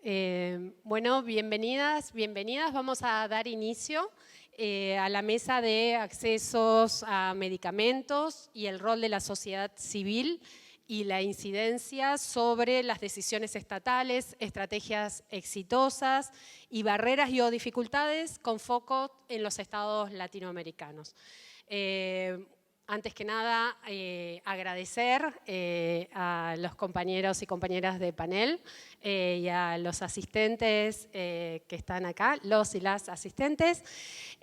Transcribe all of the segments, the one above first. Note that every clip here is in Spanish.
Bueno, bienvenidas. Vamos a dar inicio a la mesa de accesos a medicamentos y el rol de la sociedad civil y la incidencia sobre las decisiones estatales, estrategias exitosas y barreras y o dificultades con foco en los estados latinoamericanos. Antes que nada, agradecer a los compañeros y compañeras de panel y a los asistentes que están acá, los y las asistentes.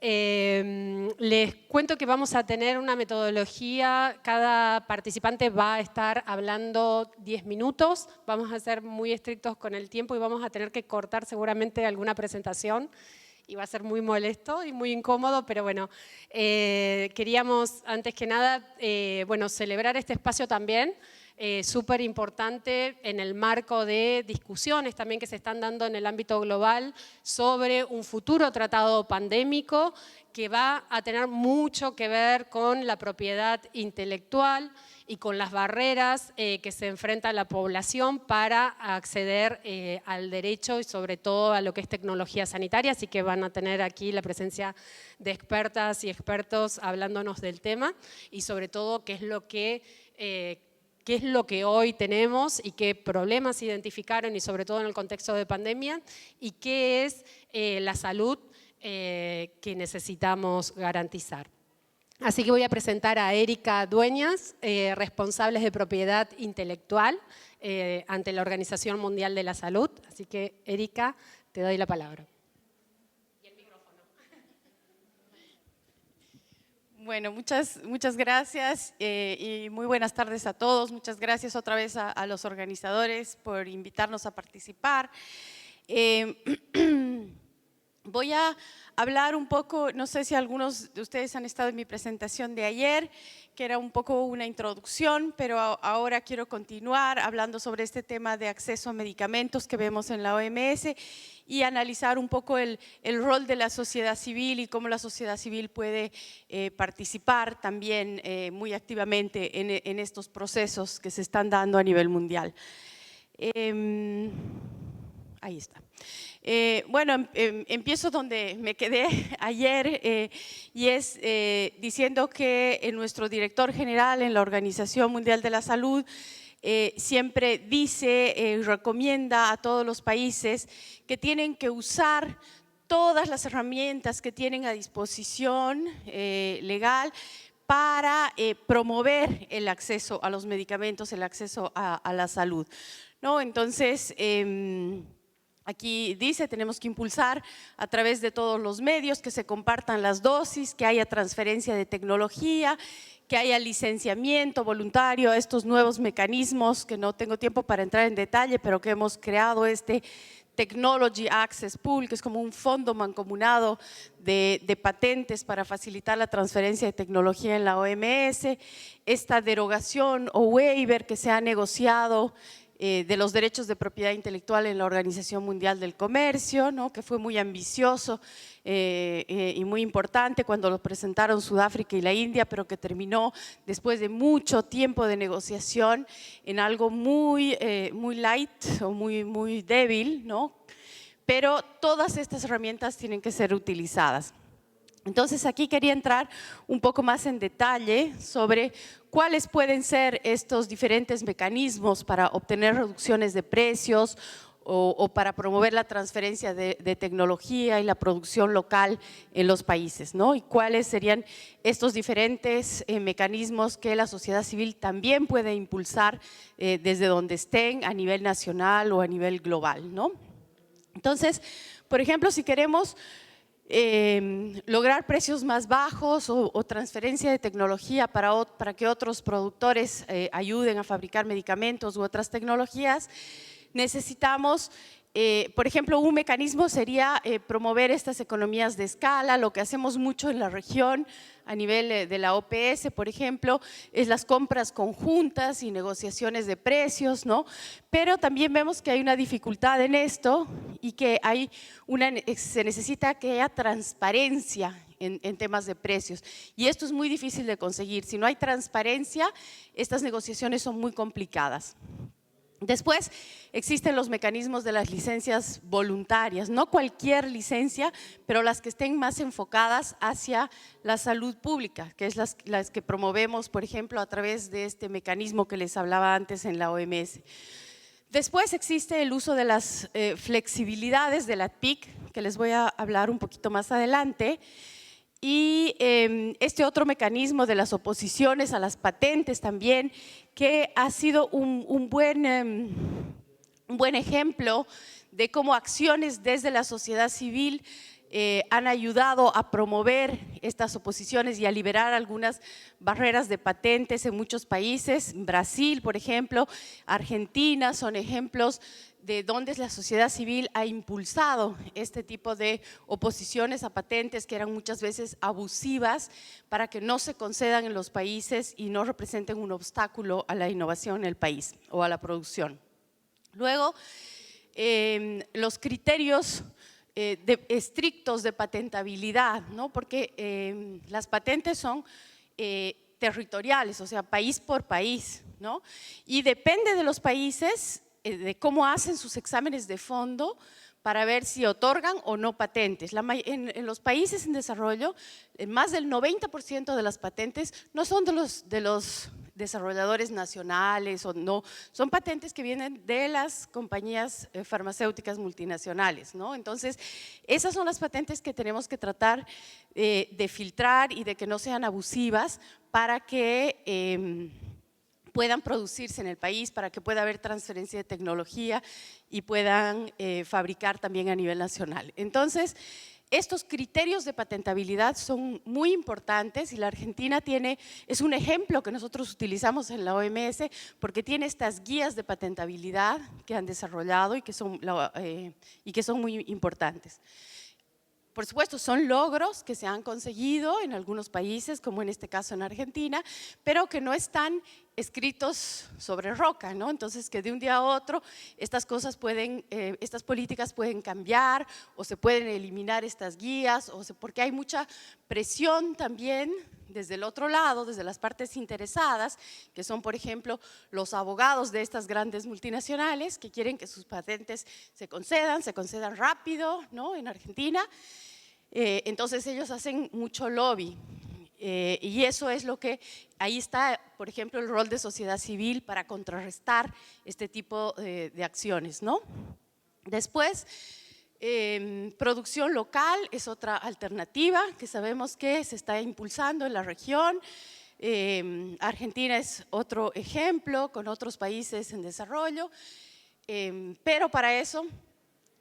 Les cuento que vamos a tener una metodología, cada participante va a estar hablando 10 minutos, vamos a ser muy estrictos con el tiempo y vamos a tener que cortar seguramente alguna presentación. Y va a ser muy molesto y muy incómodo, pero bueno, queríamos antes que nada, bueno, celebrar este espacio también, súper importante en el marco de discusiones también que se están dando en el ámbito global sobre un futuro tratado pandémico que va a tener mucho que ver con la propiedad intelectual y con las barreras que se enfrenta la población para acceder al derecho y sobre todo a lo que es tecnología sanitaria, así que van a tener aquí la presencia de expertas y expertos hablándonos del tema y sobre todo qué es lo que hoy tenemos y qué problemas identificaron y sobre todo en el contexto de pandemia y qué es la salud que necesitamos garantizar. Así que voy a presentar a Erika Dueñas, responsables de propiedad intelectual ante la Organización Mundial de la Salud. Así que, Erika, te doy la palabra. Y el micrófono. Bueno, muchas gracias y muy buenas tardes a todos. Muchas gracias otra vez a los organizadores por invitarnos a participar. Voy a hablar un poco, no sé si algunos de ustedes han estado en mi presentación de ayer, que era un poco una introducción, pero ahora quiero continuar hablando sobre este tema de acceso a medicamentos que vemos en la OMS y analizar un poco el rol de la sociedad civil y cómo la sociedad civil puede participar también muy activamente en estos procesos que se están dando a nivel mundial. Ahí está. Bueno, empiezo donde me quedé ayer y es diciendo que nuestro director general en la Organización Mundial de la Salud siempre dice, recomienda a todos los países que tienen que usar todas las herramientas que tienen a disposición legal para promover el acceso a los medicamentos, el acceso a la salud, ¿no? Entonces, aquí dice, tenemos que impulsar a través de todos los medios que se compartan las dosis, que haya transferencia de tecnología, que haya licenciamiento voluntario, estos nuevos mecanismos que no tengo tiempo para entrar en detalle, pero que hemos creado este Technology Access Pool, que es como un fondo mancomunado de patentes para facilitar la transferencia de tecnología en la OMS, esta derogación o waiver que se ha negociado de los derechos de propiedad intelectual en la Organización Mundial del Comercio, ¿no? Que fue muy ambicioso y muy importante cuando lo presentaron Sudáfrica y la India, pero que terminó después de mucho tiempo de negociación en algo muy light o muy débil, ¿no? Pero todas estas herramientas tienen que ser utilizadas. Entonces aquí quería entrar un poco más en detalle sobre cuáles pueden ser estos diferentes mecanismos para obtener reducciones de precios o para promover la transferencia de tecnología y la producción local en los países, ¿no? Y cuáles serían estos diferentes mecanismos que la sociedad civil también puede impulsar desde donde estén a nivel nacional o a nivel global, ¿no? Entonces, por ejemplo, si queremos lograr precios más bajos o transferencia de tecnología para que otros productores ayuden a fabricar medicamentos u otras tecnologías, necesitamos, por ejemplo, un mecanismo sería promover estas economías de escala. Lo que hacemos mucho en la región a nivel de la OPS, por ejemplo, es las compras conjuntas y negociaciones de precios, ¿no? Pero también vemos que hay una dificultad en esto y que se necesita que haya transparencia en temas de precios. Y esto es muy difícil de conseguir. Si no hay transparencia, estas negociaciones son muy complicadas. Después existen los mecanismos de las licencias voluntarias, no cualquier licencia, pero las que estén más enfocadas hacia la salud pública, que es las que promovemos, por ejemplo, a través de este mecanismo que les hablaba antes en la OMS. Después existe el uso de las flexibilidades de la TPIC, que les voy a hablar un poquito más adelante, y este otro mecanismo de las oposiciones a las patentes también, que ha sido un buen ejemplo de cómo acciones desde la sociedad civil han ayudado a promover estas oposiciones y a liberar algunas barreras de patentes en muchos países. Brasil, por ejemplo, Argentina son ejemplos de donde la sociedad civil ha impulsado este tipo de oposiciones a patentes que eran muchas veces abusivas para que no se concedan en los países y no representen un obstáculo a la innovación en el país o a la producción. Luego, los criterios estrictos de patentabilidad, ¿no? Porque las patentes son territoriales, o sea, país por país, ¿no? Y depende de los países, de cómo hacen sus exámenes de fondo para ver si otorgan o no patentes. En los países en desarrollo, más del 90% de las patentes no son de los desarrolladores nacionales, o no, son patentes que vienen de las compañías farmacéuticas multinacionales, ¿no? Entonces, esas son las patentes que tenemos que tratar de filtrar y de que no sean abusivas para que puedan producirse en el país, para que pueda haber transferencia de tecnología y puedan fabricar también a nivel nacional. Entonces, estos criterios de patentabilidad son muy importantes y la Argentina es un ejemplo que nosotros utilizamos en la OMS porque tiene estas guías de patentabilidad que han desarrollado y que son muy importantes. Por supuesto, son logros que se han conseguido en algunos países, como en este caso en Argentina, pero que no están escritos sobre roca, ¿no? Entonces, que de un día a otro estas políticas pueden cambiar o se pueden eliminar estas guías, porque hay mucha presión también desde el otro lado, desde las partes interesadas, que son, por ejemplo, los abogados de estas grandes multinacionales que quieren que sus patentes se concedan rápido, ¿no? En Argentina. Entonces ellos hacen mucho lobby y eso es lo que, ahí está, por ejemplo, el rol de sociedad civil para contrarrestar este tipo de acciones, ¿no? Después, producción local es otra alternativa que sabemos que se está impulsando en la región. Argentina es otro ejemplo con otros países en desarrollo, pero para eso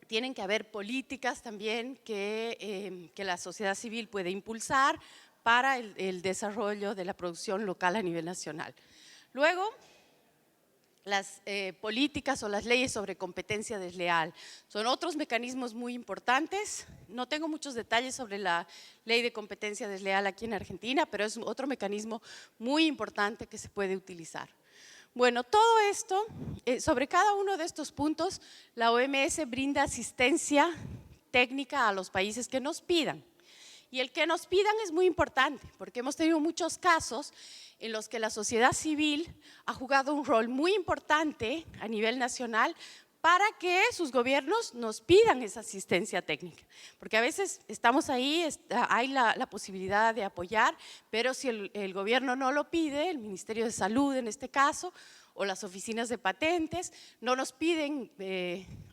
tienen que haber políticas también que la sociedad civil puede impulsar para el desarrollo de la producción local a nivel nacional. Luego, las políticas o las leyes sobre competencia desleal son otros mecanismos muy importantes. No tengo muchos detalles sobre la ley de competencia desleal aquí en Argentina, pero es otro mecanismo muy importante que se puede utilizar. Bueno, todo esto, sobre cada uno de estos puntos, la OMS brinda asistencia técnica a los países que nos pidan. Y el que nos pidan es muy importante, porque hemos tenido muchos casos en los que la sociedad civil ha jugado un rol muy importante a nivel nacional para que sus gobiernos nos pidan esa asistencia técnica. Porque a veces estamos ahí, hay la posibilidad de apoyar, pero si el gobierno no lo pide, el Ministerio de Salud en este caso, o las oficinas de patentes, no nos piden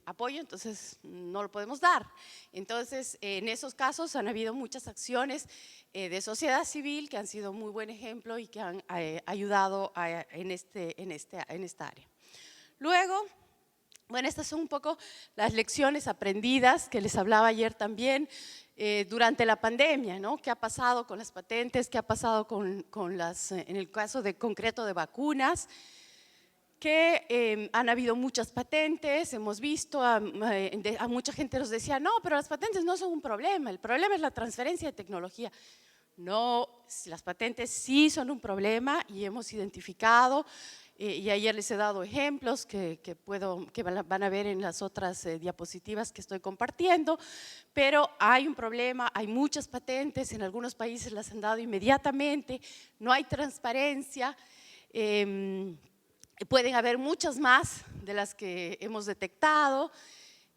apoyo, entonces no lo podemos dar. Entonces, en esos casos han habido muchas acciones de sociedad civil que han sido muy buen ejemplo y que han ayudado en esta área. Luego, bueno, estas son un poco las lecciones aprendidas que les hablaba ayer también durante la pandemia, ¿no? ¿Qué ha pasado con las patentes? ¿Qué ha pasado en el caso concreto de vacunas? Que han habido muchas patentes, hemos visto a mucha gente nos decía, no, pero las patentes no son un problema, el problema es la transferencia de tecnología. No, las patentes sí son un problema y hemos identificado, y ayer les he dado ejemplos que van a ver en las otras diapositivas que estoy compartiendo, pero hay un problema, hay muchas patentes, en algunos países las han dado inmediatamente, no hay transparencia. Pueden haber muchas más de las que hemos detectado.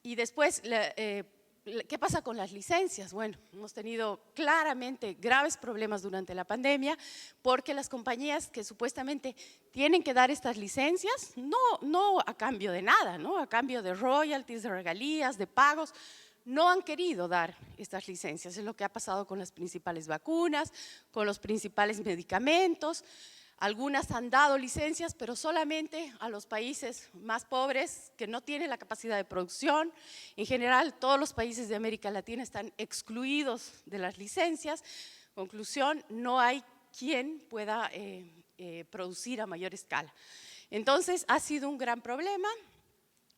Y después, ¿qué pasa con las licencias? Bueno, hemos tenido claramente graves problemas durante la pandemia porque las compañías que supuestamente tienen que dar estas licencias, no a cambio de nada, ¿no? A cambio de royalties, de regalías, de pagos, no han querido dar estas licencias. Es lo que ha pasado con las principales vacunas, con los principales medicamentos. Algunas han dado licencias, pero solamente a los países más pobres que no tienen la capacidad de producción. En general, todos los países de América Latina están excluidos de las licencias. Conclusión, no hay quien pueda producir a mayor escala. Entonces, ha sido un gran problema.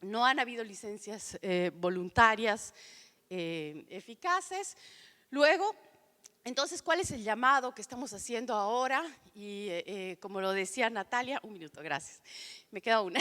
No han habido licencias voluntarias eficaces. Luego, entonces, ¿cuál es el llamado que estamos haciendo ahora? Y como lo decía Natalia, un minuto, gracias, me queda una.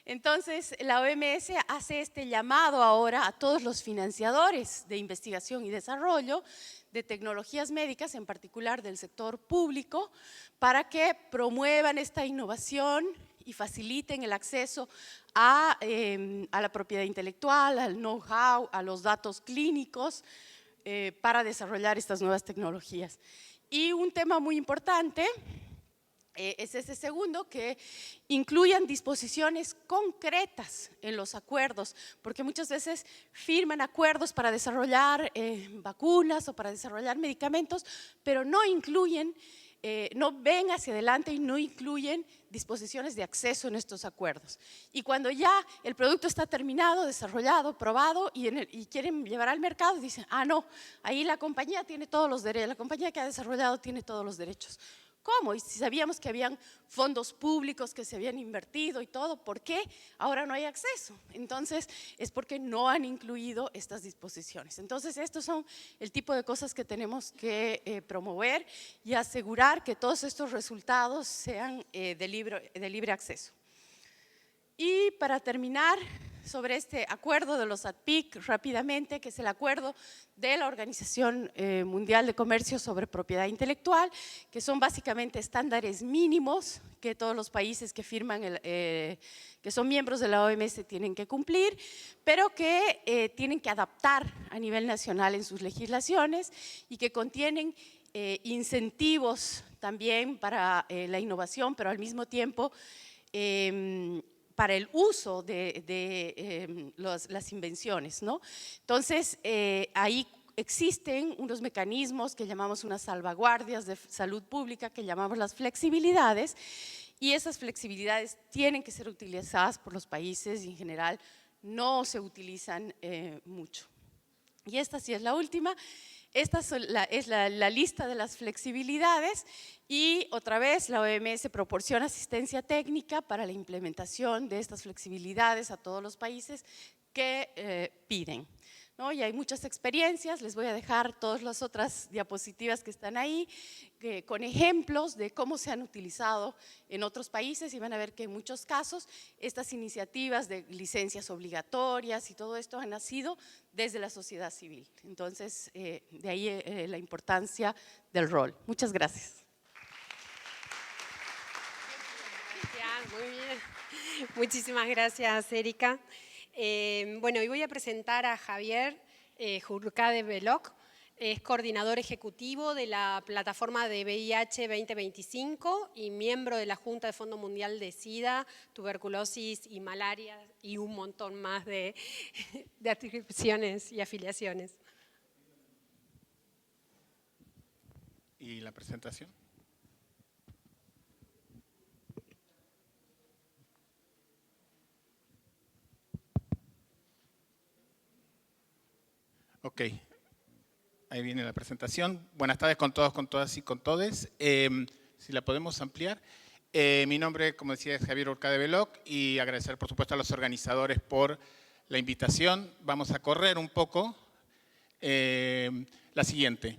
Entonces, la OMS hace este llamado ahora a todos los financiadores de investigación y desarrollo de tecnologías médicas, en particular del sector público, para que promuevan esta innovación y faciliten el acceso a la propiedad intelectual, al know-how, a los datos clínicos, para desarrollar estas nuevas tecnologías. Y un tema muy importante es ese segundo, que incluyan disposiciones concretas en los acuerdos, porque muchas veces firman acuerdos para desarrollar vacunas o para desarrollar medicamentos, pero no incluyen, no ven hacia adelante y no incluyen disposiciones de acceso en estos acuerdos. Y cuando ya el producto está terminado, desarrollado, probado y quieren llevar al mercado, dicen, ah, no, ahí la compañía tiene todos los derechos, la compañía que ha desarrollado tiene todos los derechos. ¿Cómo? Y si sabíamos que habían fondos públicos que se habían invertido y todo, ¿por qué ahora no hay acceso? Entonces, es porque no han incluido estas disposiciones. Entonces, estos son el tipo de cosas que tenemos que promover y asegurar que todos estos resultados sean de libre acceso. Y para terminar, sobre este acuerdo de los ADPIC rápidamente, que es el acuerdo de la Organización Mundial de Comercio sobre propiedad intelectual, que son básicamente estándares mínimos que todos los países que firman, que son miembros de la OMS tienen que cumplir, pero que tienen que adaptar a nivel nacional en sus legislaciones y que contienen incentivos también para la innovación, pero al mismo tiempo para el uso de las invenciones, ¿no? Entonces, ahí existen unos mecanismos que llamamos unas salvaguardias de salud pública, que llamamos las flexibilidades, y esas flexibilidades tienen que ser utilizadas por los países y en general no se utilizan mucho. Y esta sí es la última. Esta es la lista de las flexibilidades y otra vez la OMS proporciona asistencia técnica para la implementación de estas flexibilidades a todos los países que piden, ¿no? Y hay muchas experiencias, les voy a dejar todas las otras diapositivas que están ahí con ejemplos de cómo se han utilizado en otros países y van a ver que en muchos casos estas iniciativas de licencias obligatorias y todo esto han nacido desde la sociedad civil. Entonces, de ahí la importancia del rol. Muchas gracias. Muy bien. Muchísimas gracias, Erika. Bueno, hoy voy a presentar a Javier Jurkade Belok. Es coordinador ejecutivo de la plataforma de VIH 2025 y miembro de la Junta de Fondo Mundial de SIDA, tuberculosis y malaria y un montón más de adscripciones y afiliaciones. ¿Y la presentación? Ok, ahí viene la presentación. Buenas tardes con todos, con todas y con todes. Si la podemos ampliar. Mi nombre, como decía, es Javier Jurkade Belok y agradecer, por supuesto, a los organizadores por la invitación. Vamos a correr un poco. La siguiente.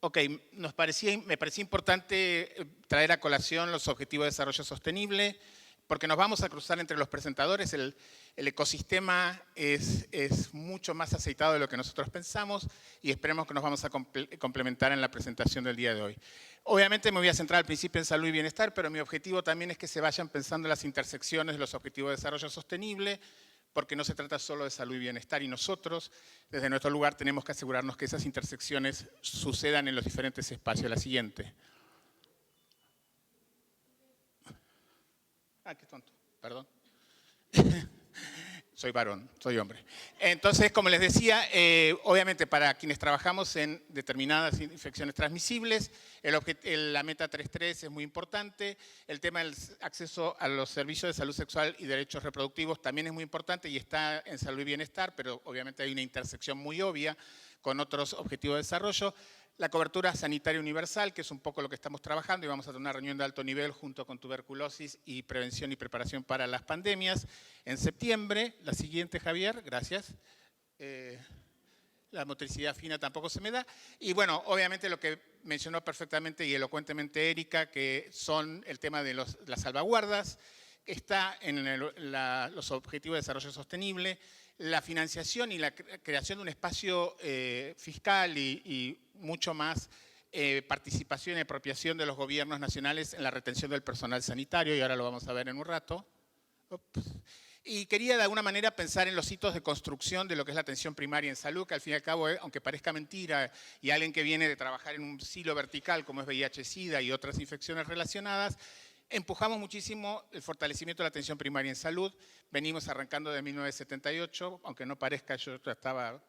Ok, me parecía importante traer a colación los Objetivos de Desarrollo Sostenible, porque nos vamos a cruzar entre los presentadores. El ecosistema es mucho más aceitado de lo que nosotros pensamos y esperemos que nos vamos a complementar en la presentación del día de hoy. Obviamente me voy a centrar al principio en salud y bienestar, pero mi objetivo también es que se vayan pensando en las intersecciones de los objetivos de desarrollo sostenible, porque no se trata solo de salud y bienestar, y nosotros, desde nuestro lugar, tenemos que asegurarnos que esas intersecciones sucedan en los diferentes espacios. La siguiente. Ah, qué tonto, perdón. Soy varón, soy hombre. Entonces, como les decía, obviamente para quienes trabajamos en determinadas infecciones transmisibles, la meta 3.3 es muy importante. El tema del acceso a los servicios de salud sexual y derechos reproductivos también es muy importante y está en salud y bienestar, pero obviamente hay una intersección muy obvia con otros objetivos de desarrollo. La cobertura sanitaria universal, que es un poco lo que estamos trabajando, y vamos a tener una reunión de alto nivel junto con tuberculosis y prevención y preparación para las pandemias en septiembre. La siguiente, Javier, gracias. La motricidad fina tampoco se me da. Y bueno, obviamente lo que mencionó perfectamente y elocuentemente Erika, que son el tema de las salvaguardas, está en los objetivos de desarrollo sostenible, la financiación y la creación de un espacio fiscal y mucho más participación y apropiación de los gobiernos nacionales en la retención del personal sanitario, y ahora lo vamos a ver en un rato. Y quería de alguna manera pensar en los hitos de construcción de lo que es la atención primaria en salud, que al fin y al cabo, aunque parezca mentira, y alguien que viene de trabajar en un silo vertical como es VIH-Sida y otras infecciones relacionadas, empujamos muchísimo el fortalecimiento de la atención primaria en salud. Venimos arrancando de 1978, aunque no parezca, yo estaba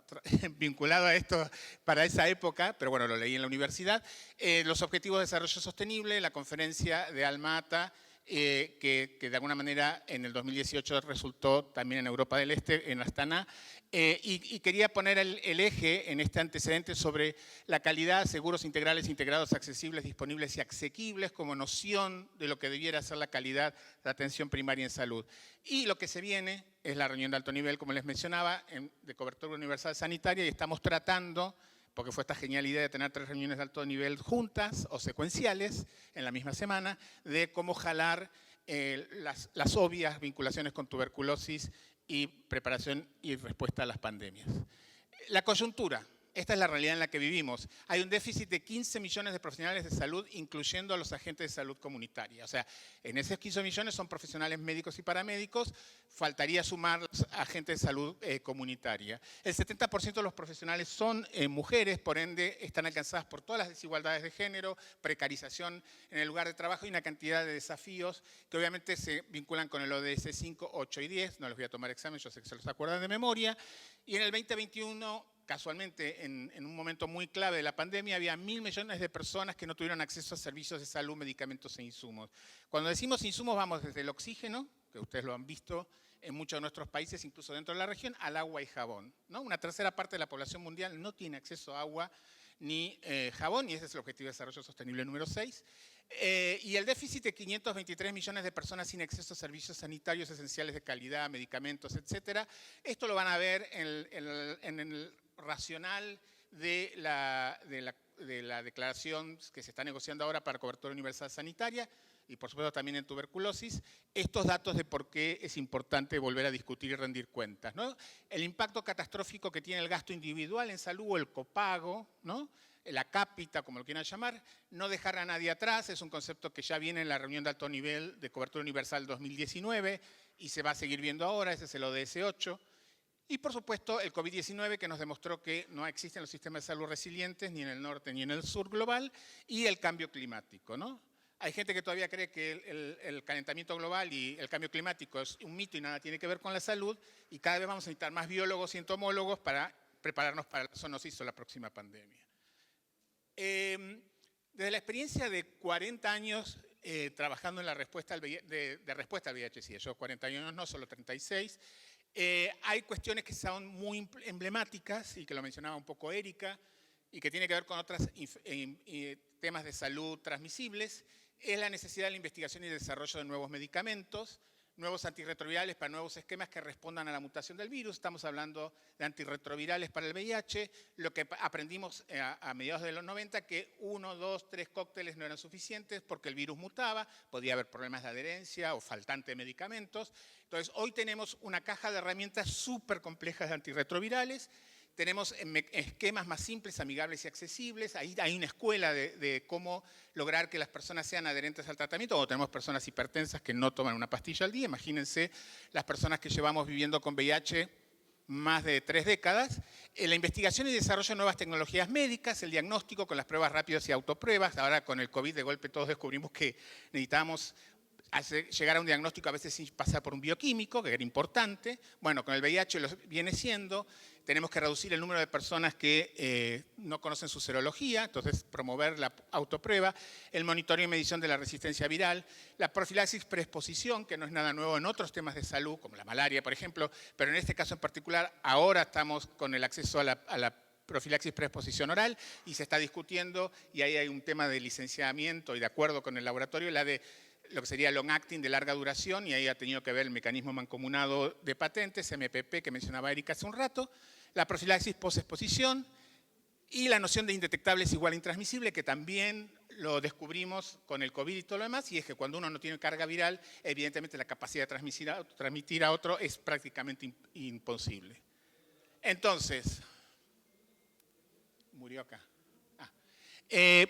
vinculado a esto para esa época, pero bueno, lo leí en la universidad. Los Objetivos de Desarrollo Sostenible, la conferencia de Alma-Ata, que de alguna manera en el 2018 resultó también en Europa del Este, en Astana, y quería poner el eje en este antecedente sobre la calidad, seguros integrales, integrados, accesibles, disponibles y asequibles como noción de lo que debiera ser la calidad de atención primaria en salud. Y lo que se viene es la reunión de alto nivel, como les mencionaba, de cobertura universal sanitaria, y estamos tratando, porque fue esta genial idea de tener 3 reuniones de alto nivel juntas o secuenciales en la misma semana, de cómo jalar las obvias vinculaciones con tuberculosis y preparación y respuesta a las pandemias. La coyuntura. Esta es la realidad en la que vivimos. Hay un déficit de 15 millones de profesionales de salud, incluyendo a los agentes de salud comunitaria. O sea, en esos 15 millones son profesionales médicos y paramédicos, faltaría sumar los agentes de salud comunitaria. El 70% de los profesionales son mujeres, por ende están alcanzadas por todas las desigualdades de género, precarización en el lugar de trabajo y una cantidad de desafíos que obviamente se vinculan con el ODS 5, 8 y 10. No les voy a tomar examen, yo sé que se los acuerdan de memoria. Y en el 2021... casualmente, en un momento muy clave de la pandemia, había 1.000 millones de personas que no tuvieron acceso a servicios de salud, medicamentos e insumos. Cuando decimos insumos, vamos desde el oxígeno, que ustedes lo han visto en muchos de nuestros países, incluso dentro de la región, al agua y jabón, ¿no? Una tercera parte de la población mundial no tiene acceso a agua ni jabón, y ese es el Objetivo de Desarrollo Sostenible número 6. Y el déficit de 523 millones de personas sin acceso a servicios sanitarios esenciales de calidad, medicamentos, etcétera. Esto lo van a ver en el racional de la declaración que se está negociando ahora para cobertura universal sanitaria y por supuesto también en tuberculosis, estos datos de por qué es importante volver a discutir y rendir cuentas, ¿no? El impacto catastrófico que tiene el gasto individual en salud o el copago, ¿no? La cápita, como lo quieran llamar, no dejar a nadie atrás, es un concepto que ya viene en la reunión de alto nivel de cobertura universal 2019 y se va a seguir viendo ahora, ese es el ODS 8. Y por supuesto el COVID-19 que nos demostró que no existen los sistemas de salud resilientes ni en el norte ni en el sur global, y el cambio climático, ¿no? Hay gente que todavía cree que el calentamiento global y el cambio climático es un mito y nada tiene que ver con la salud, y cada vez vamos a necesitar más biólogos y entomólogos para prepararnos para la zoonosis o la próxima pandemia. Desde la experiencia de 40 años trabajando en la respuesta al VIH-Sida, yo 40 años no, solo 36, hay cuestiones que son muy emblemáticas y que lo mencionaba un poco Erika y que tiene que ver con otros temas de salud transmisibles. Es la necesidad de la investigación y desarrollo de nuevos medicamentos, nuevos antirretrovirales para nuevos esquemas que respondan a la mutación del virus. Estamos hablando de antirretrovirales para el VIH. Lo que aprendimos a mediados de los 90, que 1, 2, 3 cócteles no eran suficientes porque el virus mutaba, podía haber problemas de adherencia o faltante de medicamentos. Entonces, hoy tenemos una caja de herramientas súper complejas de antirretrovirales Tenemos esquemas más simples, amigables y accesibles. Ahí hay una escuela de cómo lograr que las personas sean adherentes al tratamiento. O tenemos personas hipertensas que no toman una pastilla al día. Imagínense las personas que llevamos viviendo con VIH más de 3 décadas. La investigación y desarrollo de nuevas tecnologías médicas, el diagnóstico con las pruebas rápidas y autopruebas. Ahora con el COVID de golpe todos descubrimos que necesitábamos llegar a un diagnóstico a veces sin pasar por un bioquímico, que era importante. Bueno, con el VIH lo viene siendo. Tenemos que reducir el número de personas que no conocen su serología, entonces promover la autoprueba, el monitoreo y medición de la resistencia viral, la profilaxis preexposición, que no es nada nuevo en otros temas de salud, como la malaria, por ejemplo, pero en este caso en particular, ahora estamos con el acceso a la profilaxis preexposición oral y se está discutiendo, y ahí hay un tema de licenciamiento y de acuerdo con el laboratorio, la de lo que sería long acting de larga duración, y ahí ha tenido que ver el mecanismo mancomunado de patentes, MPP, que mencionaba Erika hace un rato, la profilaxis posexposición y la noción de indetectable es igual a intransmisible, que también lo descubrimos con el COVID y todo lo demás, y es que cuando uno no tiene carga viral, evidentemente la capacidad de transmitir a otro es prácticamente imposible. Entonces, murió acá.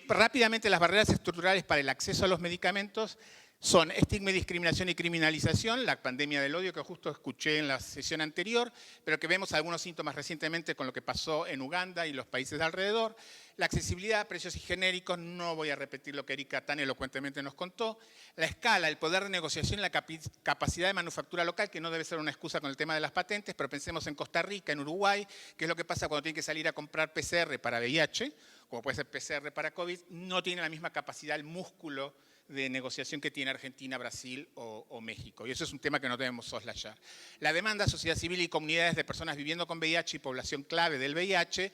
Rápidamente, las barreras estructurales para el acceso a los medicamentos son estigma, discriminación y criminalización, la pandemia del odio que justo escuché en la sesión anterior, pero que vemos algunos síntomas recientemente con lo que pasó en Uganda y los países de alrededor. La accesibilidad, precios y genéricos, no voy a repetir lo que Erika tan elocuentemente nos contó. La escala, el poder de negociación y la capacidad de manufactura local, que no debe ser una excusa con el tema de las patentes, pero pensemos en Costa Rica, en Uruguay, que es lo que pasa cuando tienen que salir a comprar PCR para VIH, como puede ser PCR para COVID, no tiene la misma capacidad, el músculo de negociación que tiene Argentina, Brasil o México. Y eso es un tema que no debemos soslayar. La demanda, sociedad civil y comunidades de personas viviendo con VIH y población clave del VIH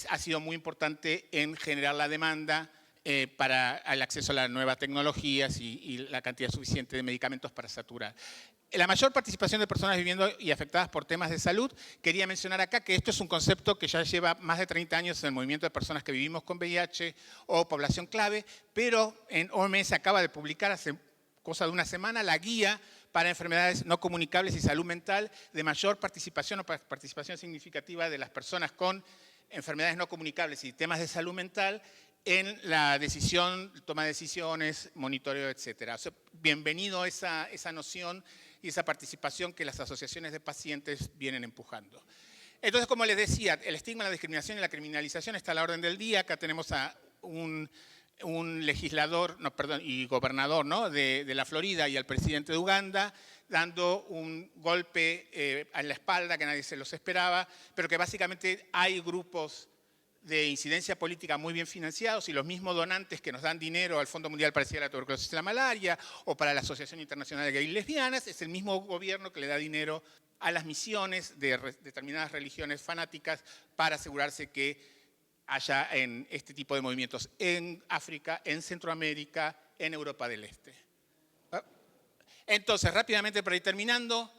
ha sido muy importante en generar la demanda para el acceso a las nuevas tecnologías y la cantidad suficiente de medicamentos para saturar. La mayor participación de personas viviendo y afectadas por temas de salud, quería mencionar acá que esto es un concepto que ya lleva más de 30 años en el movimiento de personas que vivimos con VIH o población clave, pero en OMS acaba de publicar hace cosa de una semana la guía para enfermedades no comunicables y salud mental de mayor participación o participación significativa de las personas con enfermedades no comunicables y temas de salud mental en la decisión, toma de decisiones, monitoreo, etc. O sea, bienvenido esa noción y esa participación que las asociaciones de pacientes vienen empujando. Entonces, como les decía, el estigma, la discriminación y la criminalización está a la orden del día. Acá tenemos a un legislador, y gobernador, ¿no?, de la Florida y al presidente de Uganda, dando un golpe en la espalda que nadie se los esperaba, pero que básicamente hay grupos de incidencia política muy bien financiados y los mismos donantes que nos dan dinero al Fondo Mundial para el SIDA, la tuberculosis y la malaria o para la Asociación Internacional de Gays y Lesbianas, es el mismo gobierno que le da dinero a las misiones de determinadas religiones fanáticas para asegurarse que haya en este tipo de movimientos en África, en Centroamérica, en Europa del Este. Entonces, rápidamente para ir terminando,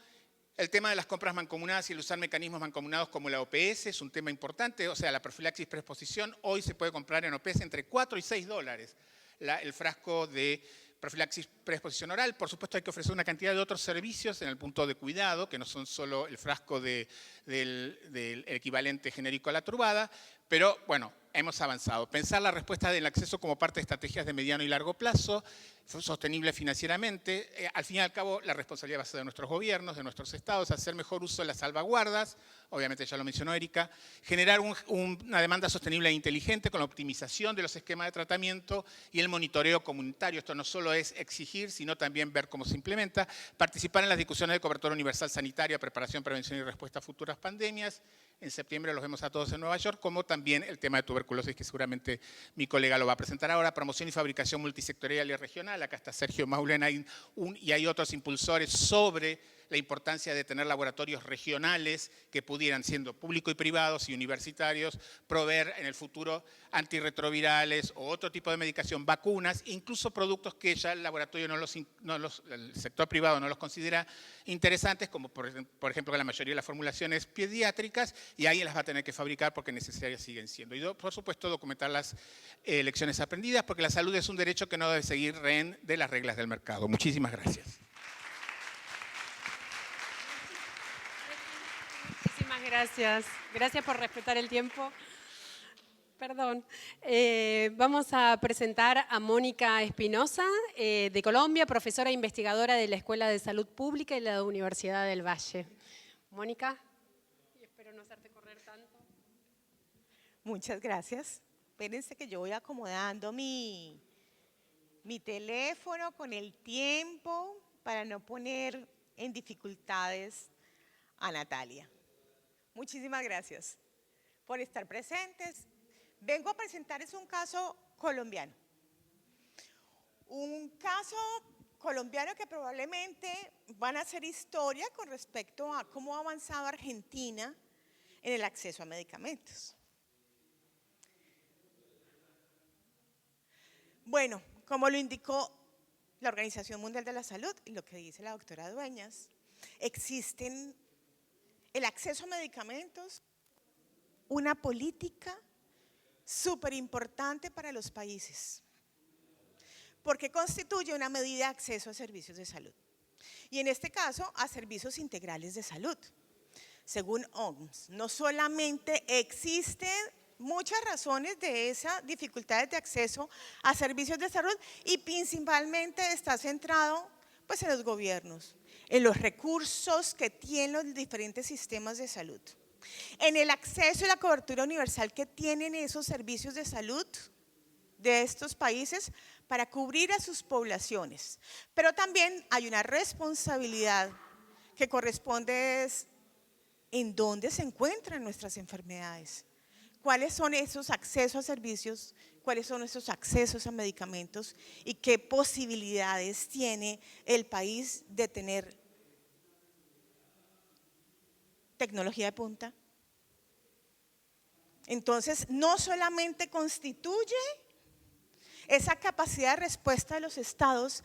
el tema de las compras mancomunadas y el usar mecanismos mancomunados como la OPS es un tema importante, o sea, la profilaxis preexposición hoy se puede comprar en OPS entre $4 y $6 el frasco de profilaxis preexposición oral. Por supuesto hay que ofrecer una cantidad de otros servicios en el punto de cuidado, que no son solo el frasco del equivalente genérico a la turbada, pero bueno, hemos avanzado. Pensar la respuesta del acceso como parte de estrategias de mediano y largo plazo, sostenible financieramente. Al fin y al cabo, la responsabilidad va a ser de nuestros gobiernos, de nuestros estados, hacer mejor uso de las salvaguardas, obviamente ya lo mencionó Erika, generar una demanda sostenible e inteligente con la optimización de los esquemas de tratamiento y el monitoreo comunitario. Esto no solo es exigir, sino también ver cómo se implementa, participar en las discusiones de cobertura universal sanitaria, preparación, prevención y respuesta a futuras pandemias. En septiembre los vemos a todos en Nueva York, como también el tema de tuberculosis, que seguramente mi colega lo va a presentar ahora, promoción y fabricación multisectorial y regional. Acá está Sergio Maulena y hay otros impulsores sobre la importancia de tener laboratorios regionales que pudieran, siendo públicos y privados y universitarios, proveer en el futuro antirretrovirales o otro tipo de medicación, vacunas, incluso productos que ya el laboratorio el sector privado no los considera interesantes, como por ejemplo que la mayoría de las formulaciones pediátricas, y ahí las va a tener que fabricar porque necesarias siguen siendo. Y por supuesto documentar las lecciones aprendidas, porque la salud es un derecho que no debe seguir rehén de las reglas del mercado. Muchísimas gracias. Muchísimas Gracias. Gracias por respetar el tiempo. Perdón. Vamos a presentar a Mónica Espinosa, de Colombia, profesora e investigadora de la Escuela de Salud Pública y la Universidad del Valle. Mónica, y espero no hacerte correr tanto. Muchas gracias. Espérense que yo voy acomodando mi teléfono con el tiempo para no poner en dificultades a Natalia. Muchísimas gracias por estar presentes. Vengo a presentarles un caso colombiano. Un caso colombiano que probablemente van a hacer historia con respecto a cómo ha avanzado Argentina en el acceso a medicamentos. Bueno, como lo indicó la Organización Mundial de la Salud y lo que dice la doctora Dueñas, existen el acceso a medicamentos, una política súper importante para los países, porque constituye una medida de acceso a servicios de salud. Y en este caso, a servicios integrales de salud. Según OMS, no solamente existen muchas razones de esas dificultades de acceso a servicios de salud y principalmente está centrado pues, en los gobiernos, en los recursos que tienen los diferentes sistemas de salud, en el acceso y la cobertura universal que tienen esos servicios de salud de estos países para cubrir a sus poblaciones. Pero también hay una responsabilidad que corresponde en dónde se encuentran nuestras enfermedades, cuáles son esos accesos a servicios, cuáles son esos accesos a medicamentos y qué posibilidades tiene el país de tener tecnología de punta. Entonces, no solamente constituye esa capacidad de respuesta de los estados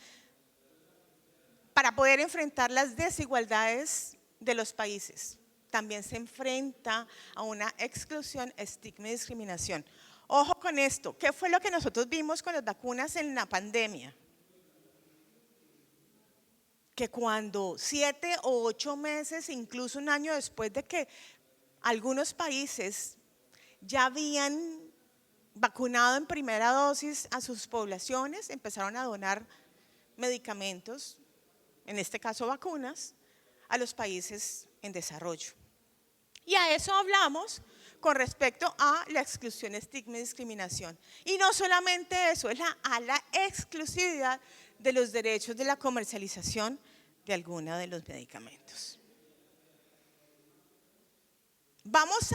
para poder enfrentar las desigualdades de los países, también se enfrenta a una exclusión, estigma y discriminación. Ojo con esto, ¿qué fue lo que nosotros vimos con las vacunas en la pandemia? Que cuando 7 o 8 meses, incluso un año después de que algunos países ya habían vacunado en primera dosis a sus poblaciones, empezaron a donar medicamentos, en este caso vacunas, a los países en desarrollo. Y a eso hablamos con respecto a la exclusión, estigma y discriminación. Y no solamente eso, es a la exclusividad de los derechos de la comercialización de alguno de los medicamentos. Vamos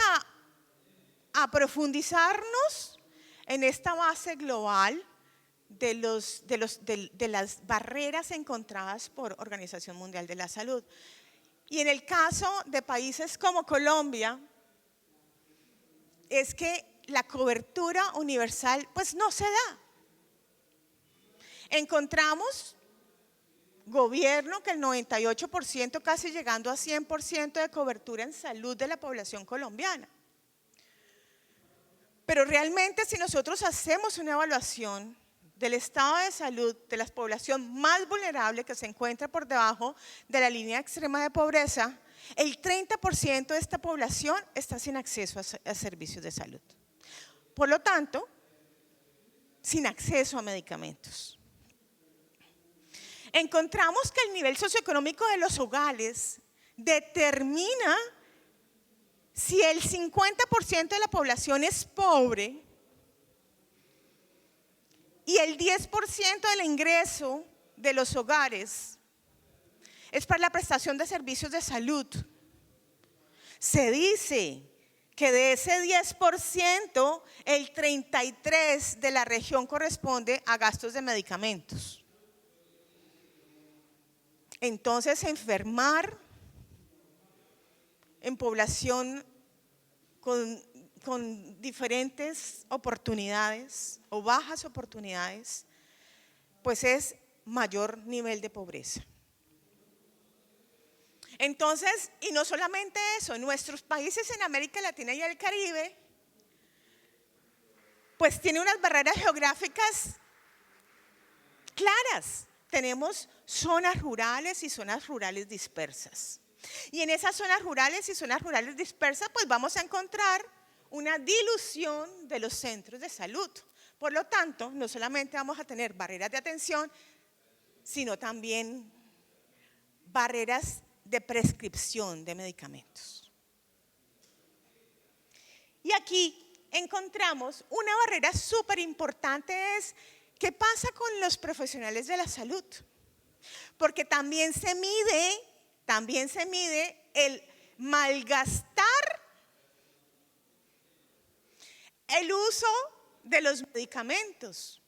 a profundizarnos en esta base global de las barreras encontradas por Organización Mundial de la Salud. Y en el caso de países como Colombia, es que la cobertura universal pues no se da. Encontramos gobierno que el 98%, casi llegando a 100% de cobertura en salud de la población colombiana. Pero realmente si nosotros hacemos una evaluación del estado de salud de la población más vulnerable que se encuentra por debajo de la línea extrema de pobreza, el 30% de esta población está sin acceso a servicios de salud. Por lo tanto, sin acceso a medicamentos. Encontramos que el nivel socioeconómico de los hogares determina si el 50% de la población es pobre y el 10% del ingreso de los hogares es para la prestación de servicios de salud. Se dice que de ese 10%, el 33% de la región corresponde a gastos de medicamentos. Entonces, enfermar en población con diferentes oportunidades o bajas oportunidades, pues es mayor nivel de pobreza. Entonces, y no solamente eso, en nuestros países en América Latina y el Caribe, pues tiene unas barreras geográficas claras. Tenemos zonas rurales y zonas rurales dispersas. Y en esas zonas rurales y zonas rurales dispersas, pues vamos a encontrar una dilución de los centros de salud. Por lo tanto, no solamente vamos a tener barreras de atención, sino también barreras de prescripción de medicamentos. Y aquí encontramos una barrera súper importante, es ¿qué pasa con los profesionales de la salud? Porque también se mide el malgastar el uso de los medicamentos.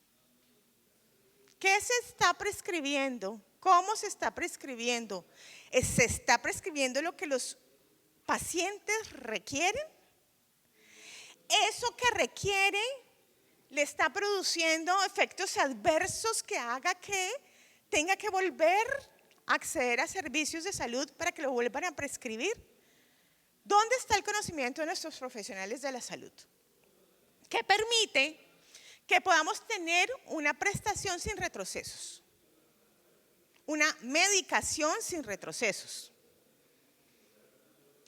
¿Qué se está prescribiendo? ¿Cómo se está prescribiendo? ¿Se está prescribiendo lo que los pacientes requieren? ¿Eso que requiere le está produciendo efectos adversos que haga que tenga que volver a acceder a servicios de salud para que lo vuelvan a prescribir? ¿Dónde está el conocimiento de nuestros profesionales de la salud? Que permite que podamos tener una prestación sin retrocesos, una medicación sin retrocesos.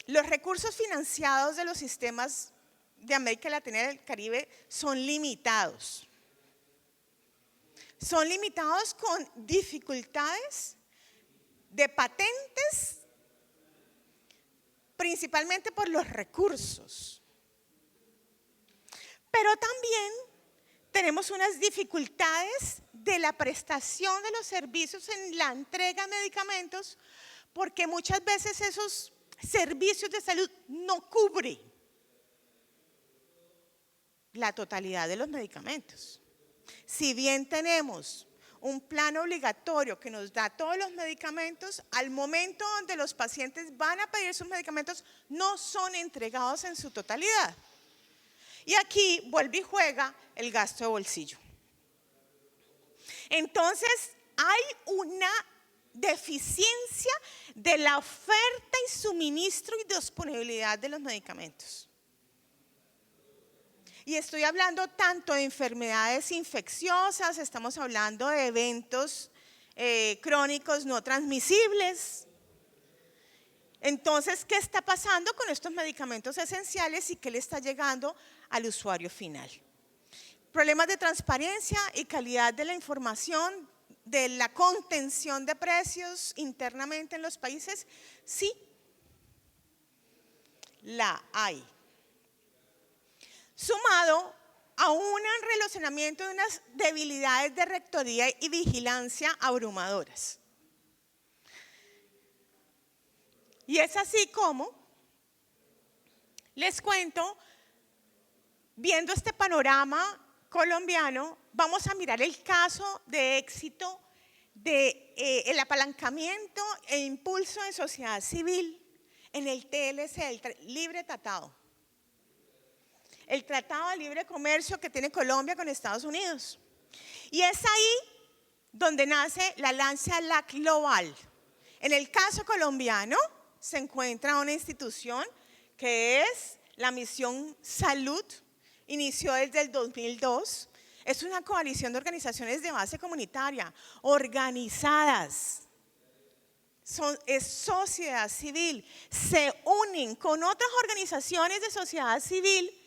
Los recursos financiados de los sistemas de América Latina y del Caribe son limitados. Son limitados con dificultades de patentes, principalmente por los recursos. Pero también tenemos unas dificultades de la prestación de los servicios en la entrega de medicamentos, porque muchas veces esos servicios de salud no cubren la totalidad de los medicamentos. Si bien tenemos un plan obligatorio que nos da todos los medicamentos, al momento donde los pacientes van a pedir sus medicamentos, no son entregados en su totalidad. Y aquí vuelve y juega el gasto de bolsillo. Entonces, hay una deficiencia de la oferta y suministro y disponibilidad de los medicamentos. Y estoy hablando tanto de enfermedades infecciosas, estamos hablando de eventos crónicos no transmisibles. Entonces, ¿qué está pasando con estos medicamentos esenciales y qué le está llegando al usuario final? Problemas de transparencia y calidad de la información, de la contención de precios internamente en los países, sí, la hay. Sumado a un relacionamiento de unas debilidades de rectoría y vigilancia abrumadoras. Y es así como, les cuento, viendo este panorama colombiano, vamos a mirar el caso de éxito del apalancamiento e impulso de sociedad civil en el TLC, el libre tratado. El Tratado de Libre Comercio que tiene Colombia con Estados Unidos. Y es ahí donde nace la Alianza Global. En el caso colombiano se encuentra una institución que es la Misión Salud, inició desde el 2002. Es una coalición de organizaciones de base comunitaria, organizadas. Es sociedad civil, se unen con otras organizaciones de sociedad civil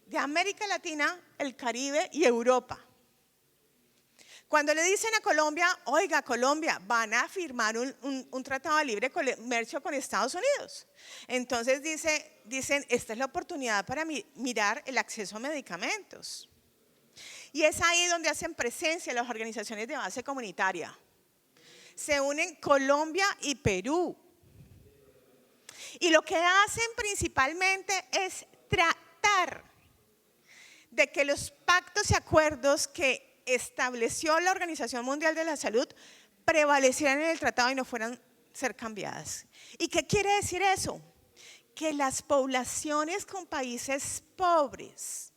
de América Latina, el Caribe y Europa. Cuando le dicen a Colombia, oiga, Colombia, van a firmar un tratado de libre comercio con Estados Unidos. Entonces dicen, esta es la oportunidad para mirar el acceso a medicamentos. Y es ahí donde hacen presencia las organizaciones de base comunitaria. Se unen Colombia y Perú. Y lo que hacen principalmente es tratar de que los pactos y acuerdos que estableció la Organización Mundial de la Salud prevalecieran en el tratado y no fueran ser cambiadas. ¿Y qué quiere decir eso? Que las poblaciones con países pobres,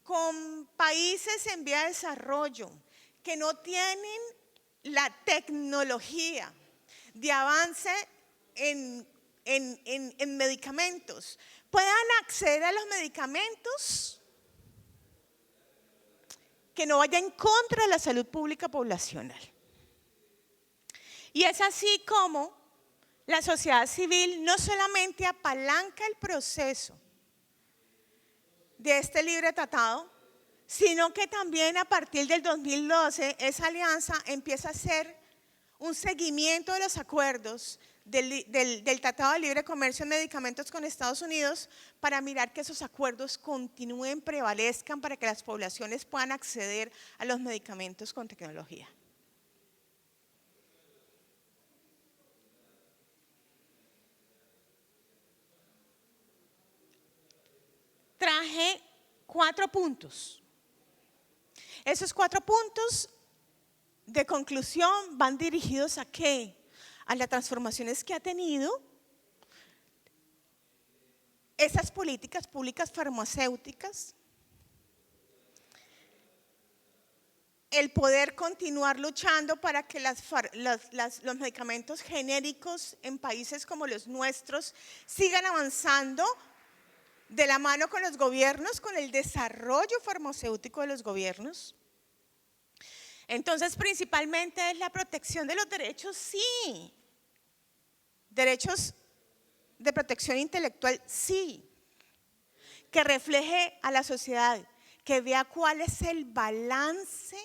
con países en vía de desarrollo, que no tienen la tecnología de avance en medicamentos, puedan acceder a los medicamentos que no vaya en contra de la salud pública poblacional. Y es así como la sociedad civil no solamente apalanca el proceso de este libre tratado, sino que también a partir del 2012 esa alianza empieza a hacer un seguimiento de los acuerdos del Tratado de Libre Comercio en Medicamentos con Estados Unidos para mirar que esos acuerdos continúen, prevalezcan para que las poblaciones puedan acceder a los medicamentos con tecnología. Traje 4 puntos. Esos 4 puntos de conclusión van dirigidos ¿a qué? A las transformaciones que ha tenido esas políticas públicas farmacéuticas, el poder continuar luchando para que los medicamentos genéricos en países como los nuestros sigan avanzando de la mano con los gobiernos, con el desarrollo farmacéutico de los gobiernos. Entonces, principalmente es la protección de los derechos, sí. Derechos de protección intelectual, sí. Que refleje a la sociedad, que vea cuál es el balance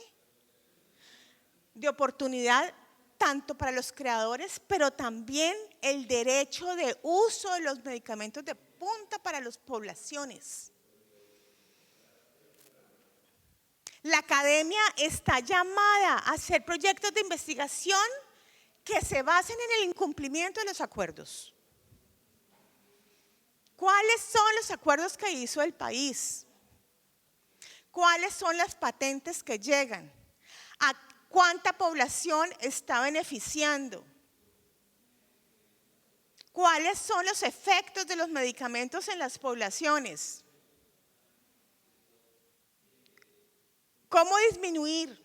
de oportunidad tanto para los creadores, pero también el derecho de uso de los medicamentos de punta para las poblaciones. La academia está llamada a hacer proyectos de investigación que se basen en el incumplimiento de los acuerdos. ¿Cuáles son los acuerdos que hizo el país? ¿Cuáles son las patentes que llegan? ¿A cuánta población está beneficiando? ¿Cuáles son los efectos de los medicamentos en las poblaciones? ¿Cómo disminuir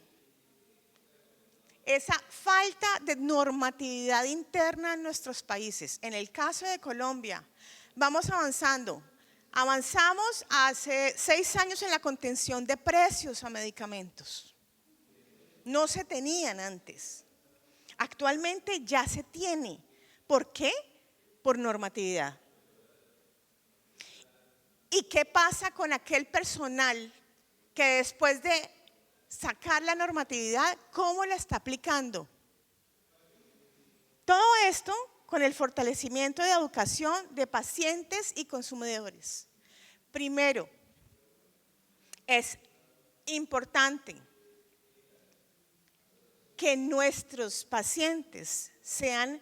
esa falta de normatividad interna en nuestros países? En el caso de Colombia, vamos avanzando. Avanzamos hace 6 años en la contención de precios a medicamentos. No se tenían antes. Actualmente ya se tiene. ¿Por qué? Por normatividad. ¿Y qué pasa con aquel personal que después de sacar la normatividad, cómo la está aplicando? Todo esto con el fortalecimiento de educación de pacientes y consumidores. Primero, es importante que nuestros pacientes sean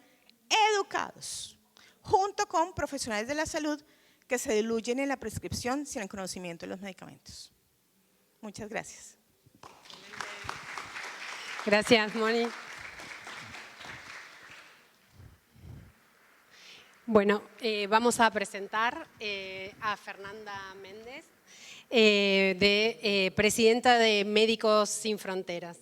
educados junto con profesionales de la salud que se diluyen en la prescripción sin el conocimiento de los medicamentos. Muchas gracias. Gracias, Moni. Bueno, vamos a presentar a Fernanda Méndez, presidenta de Médicos Sin Fronteras.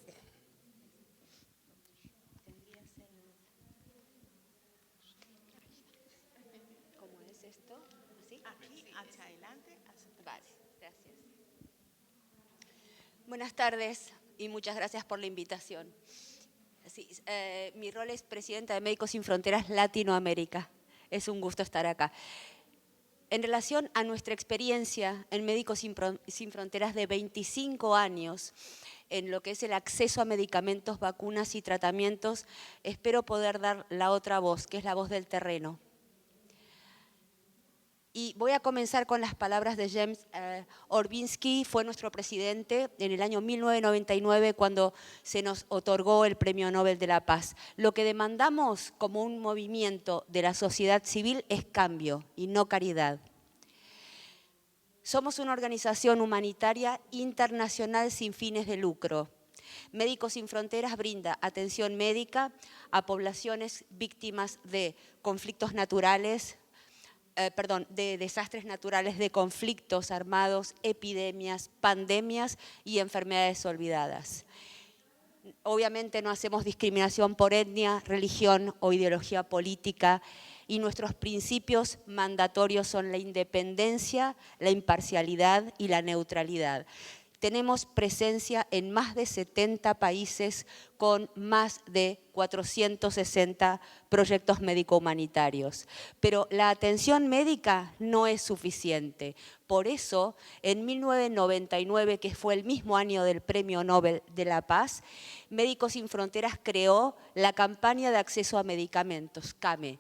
¿Cómo es esto? ¿Así? Aquí, hacia adelante. Vale, gracias. Buenas tardes y muchas gracias por la invitación. Sí, mi rol es presidenta de Médicos Sin Fronteras Latinoamérica. Es un gusto estar acá. En relación a nuestra experiencia en Médicos Sin Fronteras de 25 años, en lo que es el acceso a medicamentos, vacunas y tratamientos, espero poder dar la otra voz, que es la voz del terreno. Y voy a comenzar con las palabras de James Orbinski, fue nuestro presidente en el año 1999 cuando se nos otorgó el Premio Nobel de la Paz. Lo que demandamos como un movimiento de la sociedad civil es cambio y no caridad. Somos una organización humanitaria internacional sin fines de lucro. Médicos Sin Fronteras brinda atención médica a poblaciones víctimas de conflictos naturales, de desastres naturales, de conflictos armados, epidemias, pandemias y enfermedades olvidadas. Obviamente no hacemos discriminación por etnia, religión o ideología política y nuestros principios mandatorios son la independencia, la imparcialidad y la neutralidad. Tenemos presencia en más de 70 países con más de 460 proyectos médico-humanitarios. Pero la atención médica no es suficiente. Por eso, en 1999, que fue el mismo año del Premio Nobel de la Paz, Médicos Sin Fronteras creó la campaña de acceso a medicamentos, CAME,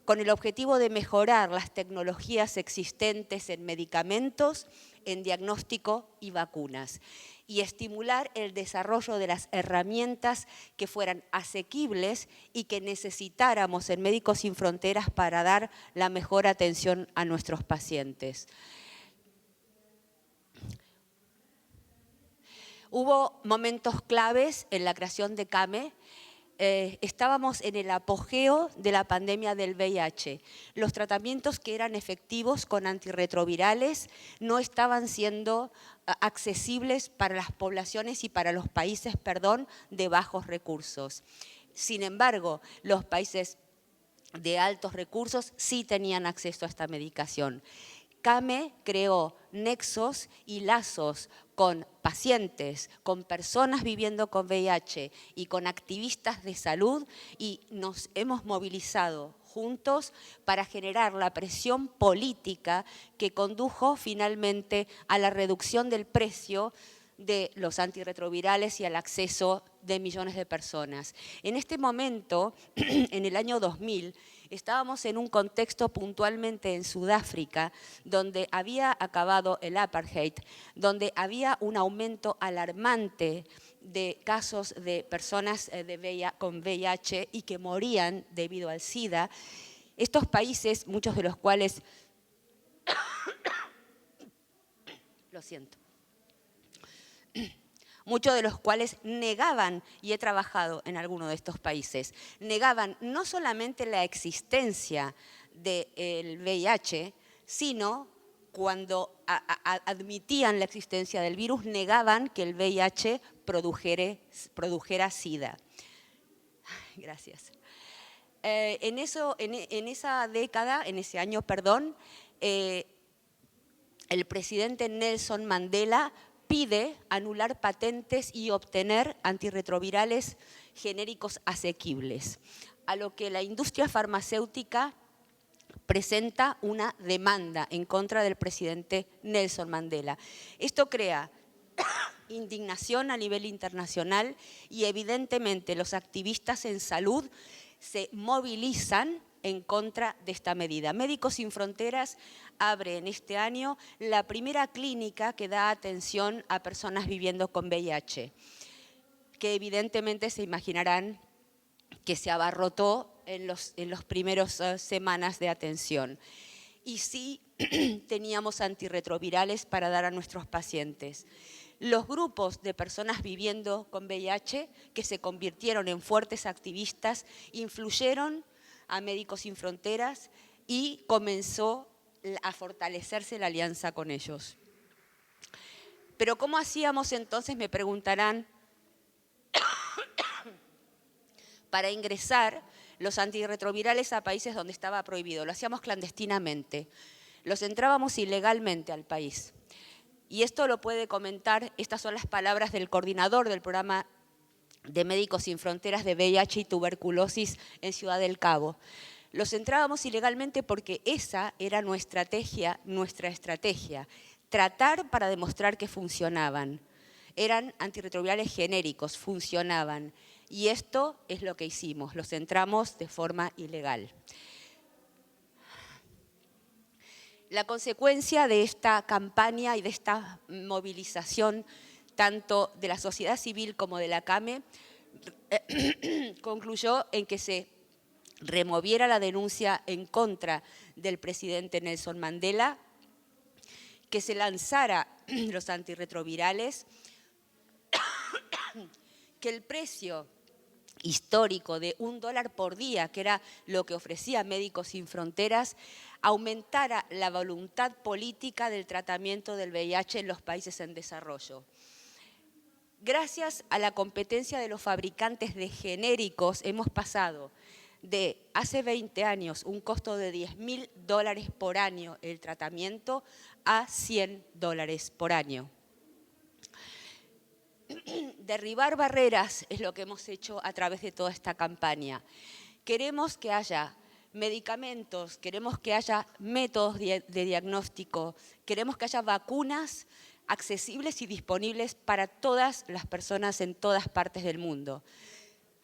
con el objetivo de mejorar las tecnologías existentes en medicamentos, en diagnóstico y vacunas, y estimular el desarrollo de las herramientas que fueran asequibles y que necesitáramos en Médicos Sin Fronteras para dar la mejor atención a nuestros pacientes. Hubo momentos claves en la creación de CAME. Estábamos en el apogeo de la pandemia del VIH. Los tratamientos que eran efectivos con antirretrovirales no estaban siendo accesibles para las poblaciones y para los países, de bajos recursos. Sin embargo, los países de altos recursos sí tenían acceso a esta medicación. CAME creó nexos y lazos con pacientes, con personas viviendo con VIH y con activistas de salud, y nos hemos movilizado juntos para generar la presión política que condujo finalmente a la reducción del precio de los antirretrovirales y al acceso de millones de personas. En este momento, en el año 2000, estábamos en un contexto puntualmente en Sudáfrica, donde había acabado el apartheid, donde había un aumento alarmante de casos de personas con VIH y que morían debido al SIDA. Estos países, muchos de los cuales, lo siento, muchos de los cuales negaban, y he trabajado en alguno de estos países, negaban no solamente la existencia del VIH, sino cuando admitían la existencia del virus, negaban que el VIH produjera SIDA. Gracias. En esa década, en ese año, el presidente Nelson Mandela pide anular patentes y obtener antirretrovirales genéricos asequibles, a lo que la industria farmacéutica presenta una demanda en contra del presidente Nelson Mandela. Esto crea indignación a nivel internacional y evidentemente los activistas en salud se movilizan en contra de esta medida. Médicos Sin Fronteras abre en este año la primera clínica que da atención a personas viviendo con VIH, que evidentemente se imaginarán que se abarrotó en los primeros semanas de atención. Y sí teníamos antirretrovirales para dar a nuestros pacientes. Los grupos de personas viviendo con VIH, que se convirtieron en fuertes activistas, influyeron a Médicos Sin Fronteras y comenzó a fortalecerse la alianza con ellos. Pero ¿cómo hacíamos entonces, me preguntarán, para ingresar los antirretrovirales a países donde estaba prohibido? Lo hacíamos clandestinamente, los entrábamos ilegalmente al país. Y esto lo puede comentar, estas son las palabras del coordinador del programa de Médicos Sin Fronteras de VIH y tuberculosis en Ciudad del Cabo. Los entrábamos ilegalmente porque esa era nuestra estrategia, tratar para demostrar que funcionaban. Eran antirretrovirales genéricos, funcionaban. Y esto es lo que hicimos, los entramos de forma ilegal. La consecuencia de esta campaña y de esta movilización, tanto de la sociedad civil como de la CAME, concluyó en que se removiera la denuncia en contra del presidente Nelson Mandela, que se lanzara los antirretrovirales, que el precio histórico de $1 por día, que era lo que ofrecía Médicos Sin Fronteras, aumentara la voluntad política del tratamiento del VIH en los países en desarrollo. Gracias a la competencia de los fabricantes de genéricos, hemos pasado de hace 20 años un costo de $10.000 por año el tratamiento a $100 por año. Derribar barreras es lo que hemos hecho a través de toda esta campaña. Queremos que haya medicamentos, queremos que haya métodos de diagnóstico, queremos que haya vacunas accesibles y disponibles para todas las personas en todas partes del mundo.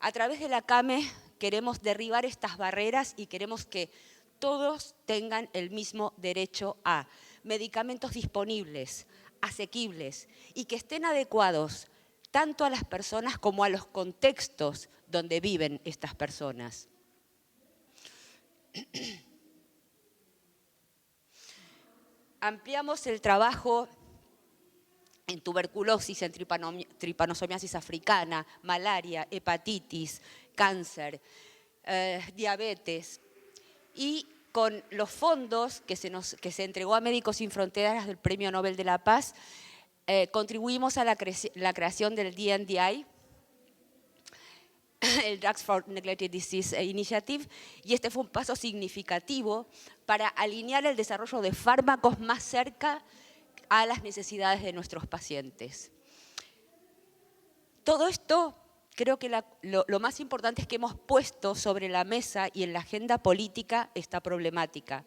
A través de la CAME queremos derribar estas barreras y queremos que todos tengan el mismo derecho a medicamentos disponibles, asequibles y que estén adecuados tanto a las personas como a los contextos donde viven estas personas. Ampliamos el trabajo en tuberculosis, en tripanosomiasis africana, malaria, hepatitis, cáncer, diabetes. Y con los fondos que se entregó a Médicos Sin Fronteras del Premio Nobel de la Paz, contribuimos a la creación del DNDi, el Drugs for Neglected Disease Initiative, y este fue un paso significativo para alinear el desarrollo de fármacos más cerca a las necesidades de nuestros pacientes. Todo esto, creo que lo más importante es que hemos puesto sobre la mesa y en la agenda política esta problemática.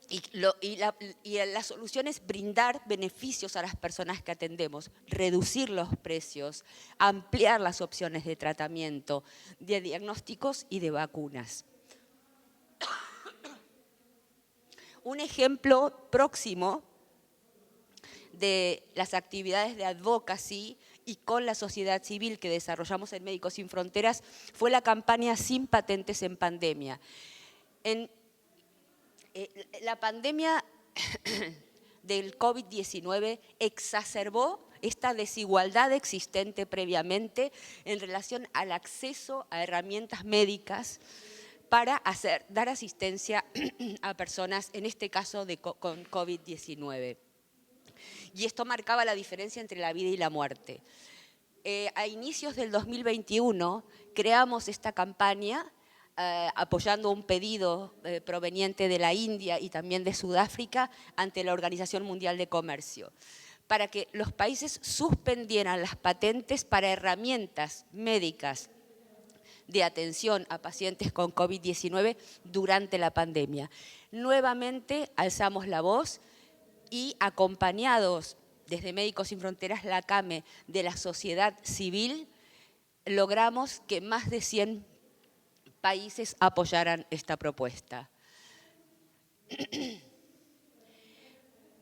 Y la solución es brindar beneficios a las personas que atendemos, reducir los precios, ampliar las opciones de tratamiento, de diagnósticos y de vacunas. Un ejemplo próximo de las actividades de advocacy y con la sociedad civil que desarrollamos en Médicos Sin Fronteras fue la campaña Sin Patentes en Pandemia. La pandemia del COVID-19 exacerbó esta desigualdad existente previamente en relación al acceso a herramientas médicas para dar asistencia a personas, en este caso con COVID-19. Y esto marcaba la diferencia entre la vida y la muerte. A inicios del 2021 creamos esta campaña apoyando un pedido proveniente de la India y también de Sudáfrica ante la Organización Mundial de Comercio, para que los países suspendieran las patentes para herramientas médicas de atención a pacientes con COVID-19 durante la pandemia. Nuevamente alzamos la voz y acompañados desde Médicos Sin Fronteras, la CAME, de la sociedad civil, logramos que más de 100 países apoyaran esta propuesta.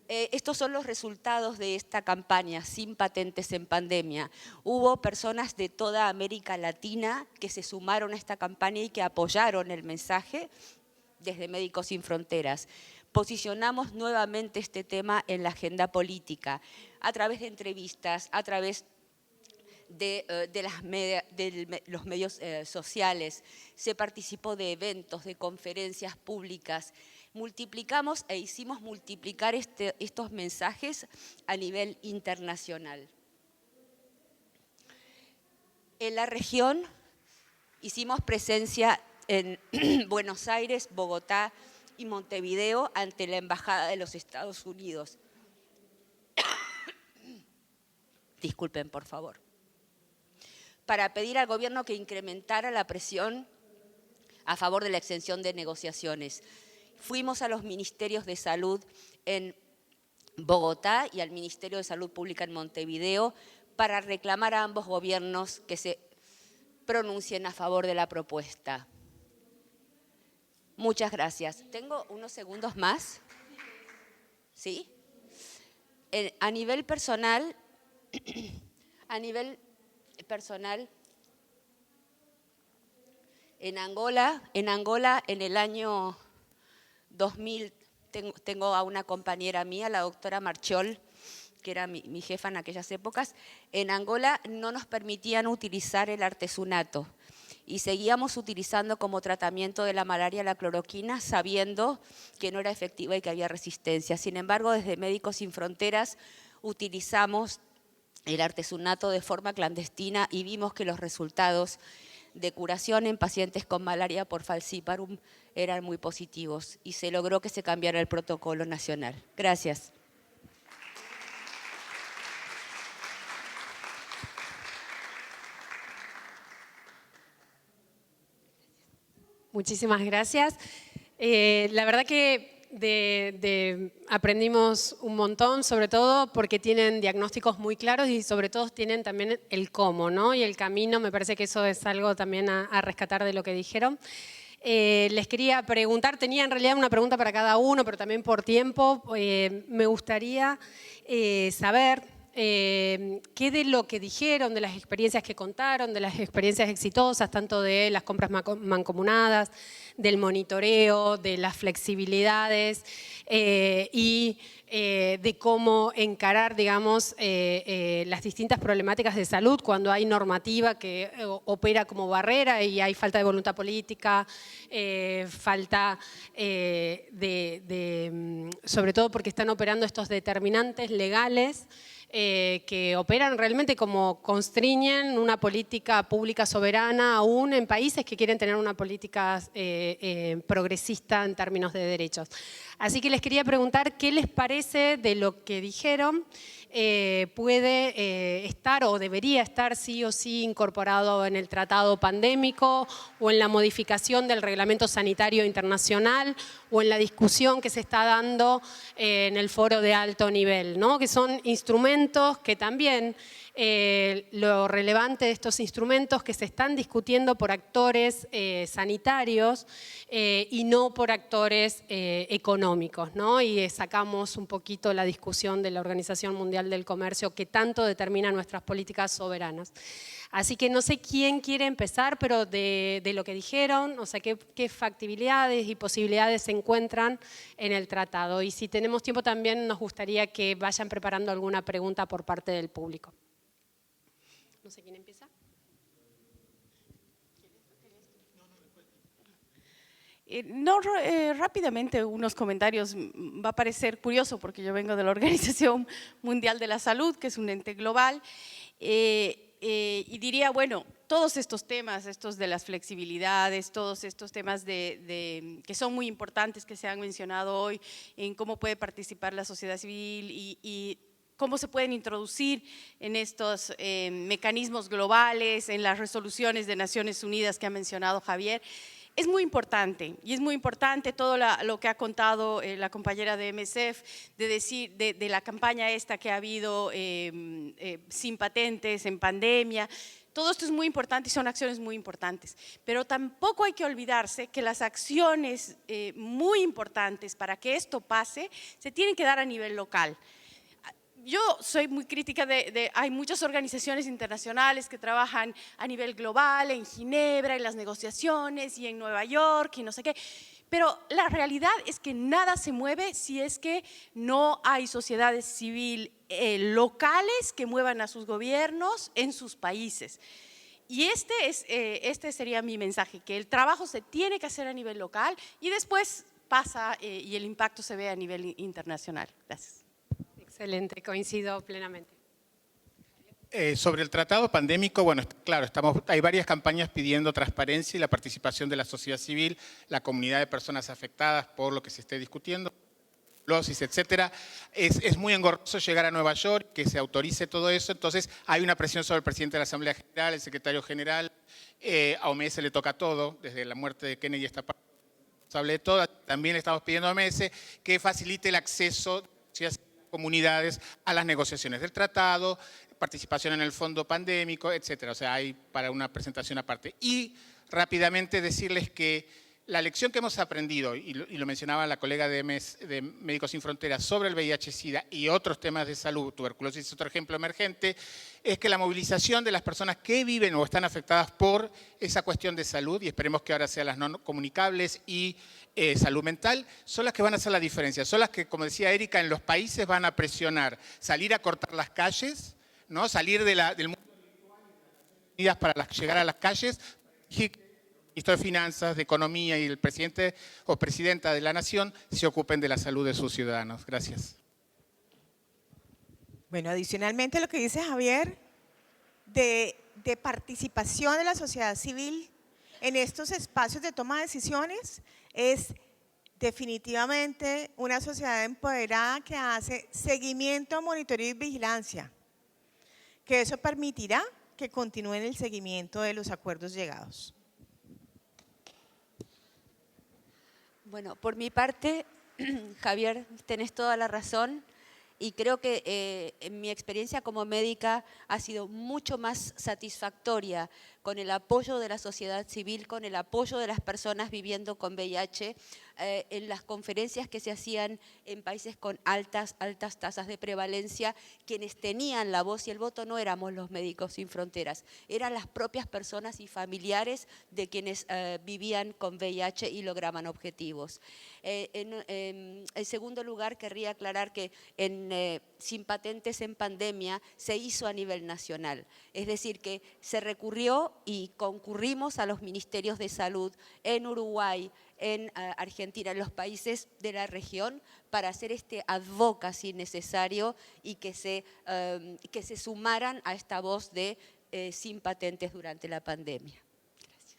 Estos son los resultados de esta campaña Sin Patentes en Pandemia. Hubo personas de toda América Latina que se sumaron a esta campaña y que apoyaron el mensaje desde Médicos Sin Fronteras. Posicionamos nuevamente este tema en la agenda política, a través de entrevistas, a través de los medios sociales, se participó de eventos, de conferencias públicas. Multiplicamos e hicimos multiplicar estos mensajes a nivel internacional. En la región hicimos presencia en Buenos Aires, Bogotá y Montevideo ante la Embajada de los Estados Unidos. Disculpen, por favor. Para pedir al gobierno que incrementara la presión a favor de la exención de negociaciones. Fuimos a los ministerios de salud en Bogotá y al Ministerio de Salud Pública en Montevideo para reclamar a ambos gobiernos que se pronuncien a favor de la propuesta. Muchas gracias. ¿Tengo unos segundos más? ¿Sí? A nivel personal, en Angola en el año 2000, tengo a una compañera mía, la doctora Marchol, que era mi jefa en aquellas épocas. En Angola no nos permitían utilizar el artesunato y seguíamos utilizando como tratamiento de la malaria la cloroquina, sabiendo que no era efectiva y que había resistencia. Sin embargo, desde Médicos Sin Fronteras utilizamos el artesunato de forma clandestina y vimos que los resultados de curación en pacientes con malaria por falciparum eran muy positivos y se logró que se cambiara el protocolo nacional. Gracias. Muchísimas gracias. La verdad que aprendimos un montón, sobre todo porque tienen diagnósticos muy claros y sobre todo tienen también el cómo, ¿no? Y el camino, me parece que eso es algo también a rescatar de lo que dijeron. Les quería preguntar, tenía en realidad una pregunta para cada uno, pero también por tiempo, me gustaría saber qué de lo que dijeron, de las experiencias que contaron, de las experiencias exitosas, tanto de las compras mancomunadas, del monitoreo, de las flexibilidades y de cómo encarar, digamos, las distintas problemáticas de salud cuando hay normativa que opera como barrera y hay falta de voluntad política, falta sobre todo porque están operando estos determinantes legales que operan realmente como constriñen una política pública soberana aún en países que quieren tener una política progresista en términos de derechos. Así que les quería preguntar qué les parece de lo que dijeron, puede estar o debería estar sí o sí incorporado en el tratado pandémico o en la modificación del reglamento sanitario internacional o en la discusión que se está dando en el foro de alto nivel, ¿no? Que son instrumentos que también lo relevante de estos instrumentos que se están discutiendo por actores sanitarios y no por actores económicos, ¿no? Y sacamos un poquito la discusión de la Organización Mundial del Comercio que tanto determina nuestras políticas soberanas. Así que no sé quién quiere empezar, pero de lo que dijeron, o sea, qué factibilidades y posibilidades se encuentran en el tratado. Y si tenemos tiempo también nos gustaría que vayan preparando alguna pregunta por parte del público. No sé quién empieza. Rápidamente unos comentarios. Va a parecer curioso porque yo vengo de la Organización Mundial de la Salud, que es un ente global, y diría, bueno, todos estos temas, estos de las flexibilidades, todos estos temas que son muy importantes, que se han mencionado hoy, en cómo puede participar la sociedad civil y cómo se pueden introducir en estos mecanismos globales, en las resoluciones de Naciones Unidas que ha mencionado Javier. Es muy importante, y es muy importante todo lo que ha contado la compañera de MSF, de decir, de la campaña esta que ha habido sin patentes, en pandemia. Todo esto es muy importante y son acciones muy importantes, pero tampoco hay que olvidarse que las acciones muy importantes para que esto pase se tienen que dar a nivel local. Yo soy muy crítica hay muchas organizaciones internacionales que trabajan a nivel global, en Ginebra, en las negociaciones y en Nueva York y no sé qué, pero la realidad es que nada se mueve si es que no hay sociedades civiles locales que muevan a sus gobiernos en sus países. Y este sería mi mensaje, que el trabajo se tiene que hacer a nivel local y después pasa y el impacto se ve a nivel internacional. Gracias. Excelente, coincido plenamente. Sobre el tratado pandémico, bueno, claro, hay varias campañas pidiendo transparencia y la participación de la sociedad civil, la comunidad de personas afectadas por lo que se esté discutiendo, etcétera. Es muy engorroso llegar a Nueva York, que se autorice todo eso, entonces hay una presión sobre el presidente de la Asamblea General, el secretario general, a OMS le toca todo, desde la muerte de Kennedy hasta responsable de todo. También le estamos pidiendo a OMS que facilite el acceso de las comunidades a las negociaciones del tratado, participación en el fondo pandémico, etcétera. O sea, hay para una presentación aparte. Y rápidamente decirles que la lección que hemos aprendido, y lo mencionaba la colega de Médicos Sin Fronteras, sobre el VIH-Sida y otros temas de salud, tuberculosis es otro ejemplo emergente, es que la movilización de las personas que viven o están afectadas por esa cuestión de salud, y esperemos que ahora sean las no comunicables y salud mental, son las que van a hacer la diferencia. Son las que, como decía Erika, en los países van a presionar, salir a cortar las calles, ¿no? Salir del mundo para llegar a las calles, y el ministro de Finanzas, de Economía y el presidente o presidenta de la Nación se ocupen de la salud de sus ciudadanos. Gracias. Bueno, adicionalmente a lo que dice Javier, de participación de la sociedad civil en estos espacios de toma de decisiones, es definitivamente una sociedad empoderada que hace seguimiento, monitoreo y vigilancia, que eso permitirá que continúen el seguimiento de los acuerdos llegados. Bueno, por mi parte, Javier, tenés toda la razón. Y creo que en mi experiencia como médica ha sido mucho más satisfactoria con el apoyo de la sociedad civil, con el apoyo de las personas viviendo con VIH, en las conferencias que se hacían en países con altas tasas de prevalencia. Quienes tenían la voz y el voto no éramos los Médicos Sin Fronteras, eran las propias personas y familiares de quienes vivían con VIH y lograban objetivos. En segundo lugar, querría aclarar que Sin Patentes en Pandemia se hizo a nivel nacional, es decir, que se recurrió y concurrimos a los ministerios de salud en Uruguay, en Argentina, en los países de la región, para hacer este advocacy necesario y que se sumaran a esta voz de Sin Patentes durante la pandemia. Gracias.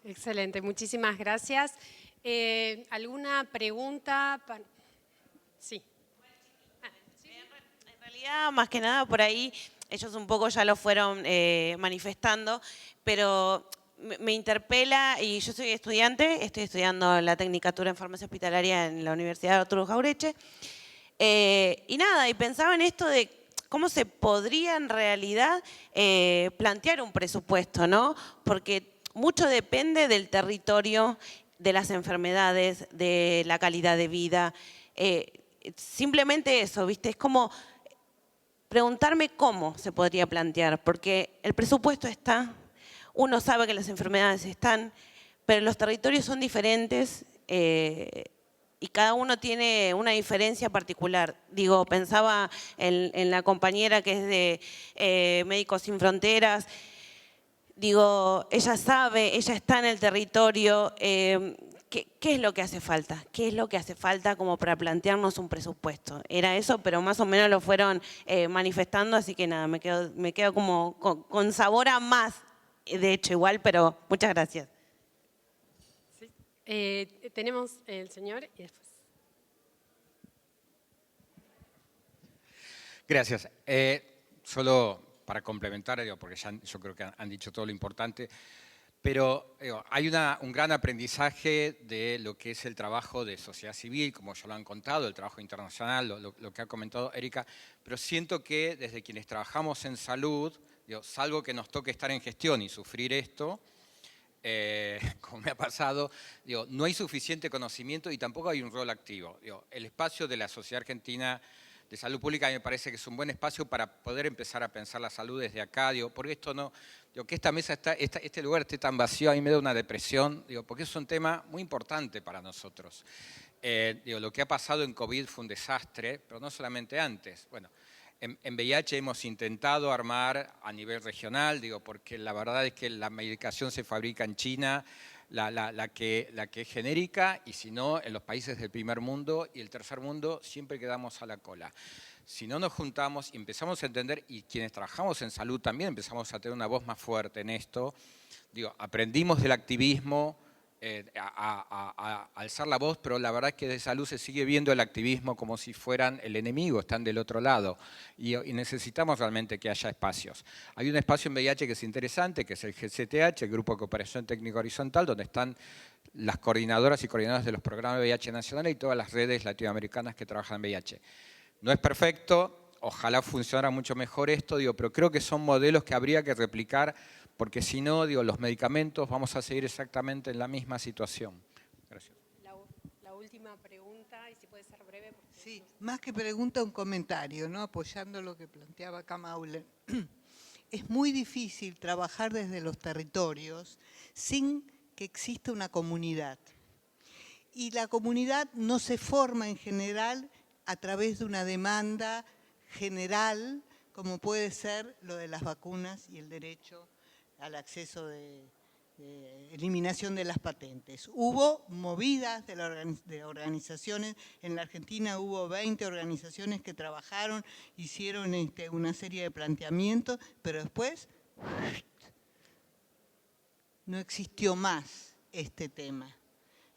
Excelente, muchísimas gracias. ¿Alguna pregunta? Sí. En realidad, más que nada, por ahí, ellos un poco ya lo fueron manifestando, pero me interpela, y yo soy estudiante, estoy estudiando la Tecnicatura en Farmacia Hospitalaria en la Universidad Arturo Jauretche, y nada, y pensaba en esto de cómo se podría en realidad plantear un presupuesto, ¿no? Porque mucho depende del territorio, de las enfermedades, de la calidad de vida. Simplemente eso, ¿viste? Es como preguntarme cómo se podría plantear, porque el presupuesto está, uno sabe que las enfermedades están, pero los territorios son diferentes y cada uno tiene una diferencia particular. Digo, pensaba en la compañera que es de Médicos Sin Fronteras. Digo, ella sabe, ella está en el territorio. ¿Qué es lo que hace falta? ¿Qué es lo que hace falta como para plantearnos un presupuesto? Era eso, pero más o menos lo fueron manifestando, así que nada, me quedo como con sabor a más, de hecho igual, pero muchas gracias. Sí. Tenemos el señor y después. Gracias. Solo para complementar, porque ya yo creo que han dicho todo lo importante, pero hay un gran aprendizaje de lo que es el trabajo de sociedad civil, como ya lo han contado, el trabajo internacional, lo que ha comentado Erika, pero siento que desde quienes trabajamos en salud, salvo que nos toque estar en gestión y sufrir esto, como me ha pasado, no hay suficiente conocimiento y tampoco hay un rol activo. El espacio de la Sociedad Argentina de Salud Pública me parece que es un buen espacio para poder empezar a pensar la salud desde acá, porque esto no, que esta mesa este lugar esté tan vacío, a mí me da una depresión, porque es un tema muy importante para nosotros. Lo que ha pasado en COVID fue un desastre, pero no solamente antes. Bueno, en VIH hemos intentado armar a nivel regional, porque la verdad es que la medicación se fabrica en China, la que es genérica, y si no, en los países del primer mundo y el tercer mundo siempre quedamos a la cola. Si no nos juntamos y empezamos a entender, y quienes trabajamos en salud también empezamos a tener una voz más fuerte en esto, aprendimos del activismo, a alzar la voz, pero la verdad es que de salud se sigue viendo el activismo como si fueran el enemigo, están del otro lado, y necesitamos realmente que haya espacios. Hay un espacio en VIH que es interesante, que es el GCTH, el Grupo de Cooperación Técnica Horizontal, donde están las coordinadoras y coordinadores de los programas de VIH nacionales y todas las redes latinoamericanas que trabajan en VIH. No es perfecto, ojalá funcionara mucho mejor esto, pero creo que son modelos que habría que replicar, porque si no, los medicamentos vamos a seguir exactamente en la misma situación. Gracias. La última pregunta, y si puede ser breve. Sí, más que pregunta, un comentario, ¿no? Apoyando lo que planteaba acá Maule. Es muy difícil trabajar desde los territorios sin que exista una comunidad. Y la comunidad no se forma en general a través de una demanda general, como puede ser lo de las vacunas y el derecho al acceso de eliminación de las patentes. Hubo movidas de organizaciones, en la Argentina hubo 20 organizaciones que trabajaron, hicieron una serie de planteamientos, pero después no existió más este tema.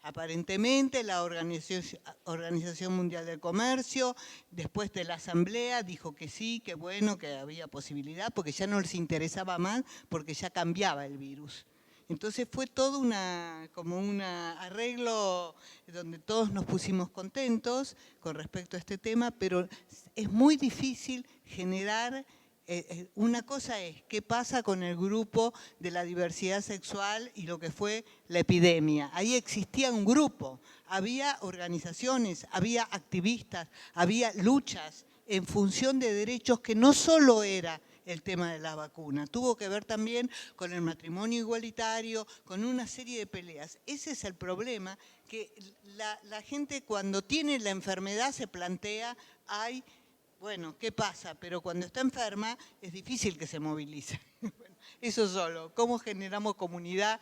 Aparentemente la Organización Mundial del Comercio, después de la asamblea, dijo que sí, que bueno, que había posibilidad, porque ya no les interesaba más, porque ya cambiaba el virus. Entonces fue todo como un arreglo donde todos nos pusimos contentos con respecto a este tema, pero es muy difícil generar. Una cosa es qué pasa con el grupo de la diversidad sexual y lo que fue la epidemia. Ahí existía un grupo, había organizaciones, había activistas, había luchas en función de derechos que no solo era el tema de la vacuna, tuvo que ver también con el matrimonio igualitario, con una serie de peleas. Ese es el problema, que la gente cuando tiene la enfermedad se plantea, bueno, ¿qué pasa? Pero cuando está enferma es difícil que se movilice. Bueno, eso solo. ¿Cómo generamos comunidad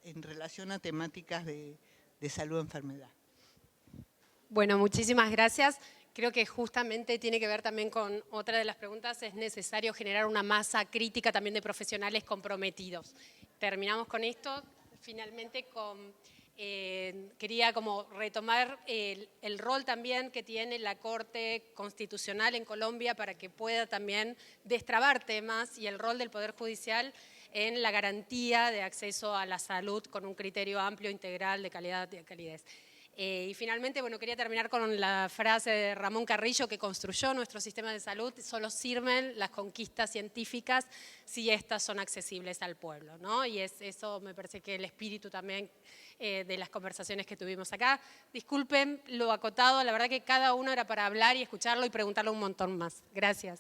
en relación a temáticas de salud-enfermedad? Bueno, muchísimas gracias. Creo que justamente tiene que ver también con otra de las preguntas, es necesario generar una masa crítica también de profesionales comprometidos. Terminamos con esto, finalmente quería como retomar el rol también que tiene la Corte Constitucional en Colombia para que pueda también destrabar temas y el rol del Poder Judicial en la garantía de acceso a la salud con un criterio amplio, integral, de calidad y de calidez. Y finalmente, bueno, quería terminar con la frase de Ramón Carrillo, que construyó nuestro sistema de salud: solo sirven las conquistas científicas si estas son accesibles al pueblo, ¿no? Y eso me parece que el espíritu también de las conversaciones que tuvimos acá. Disculpen lo acotado, la verdad que cada uno era para hablar y escucharlo y preguntarle un montón más. Gracias.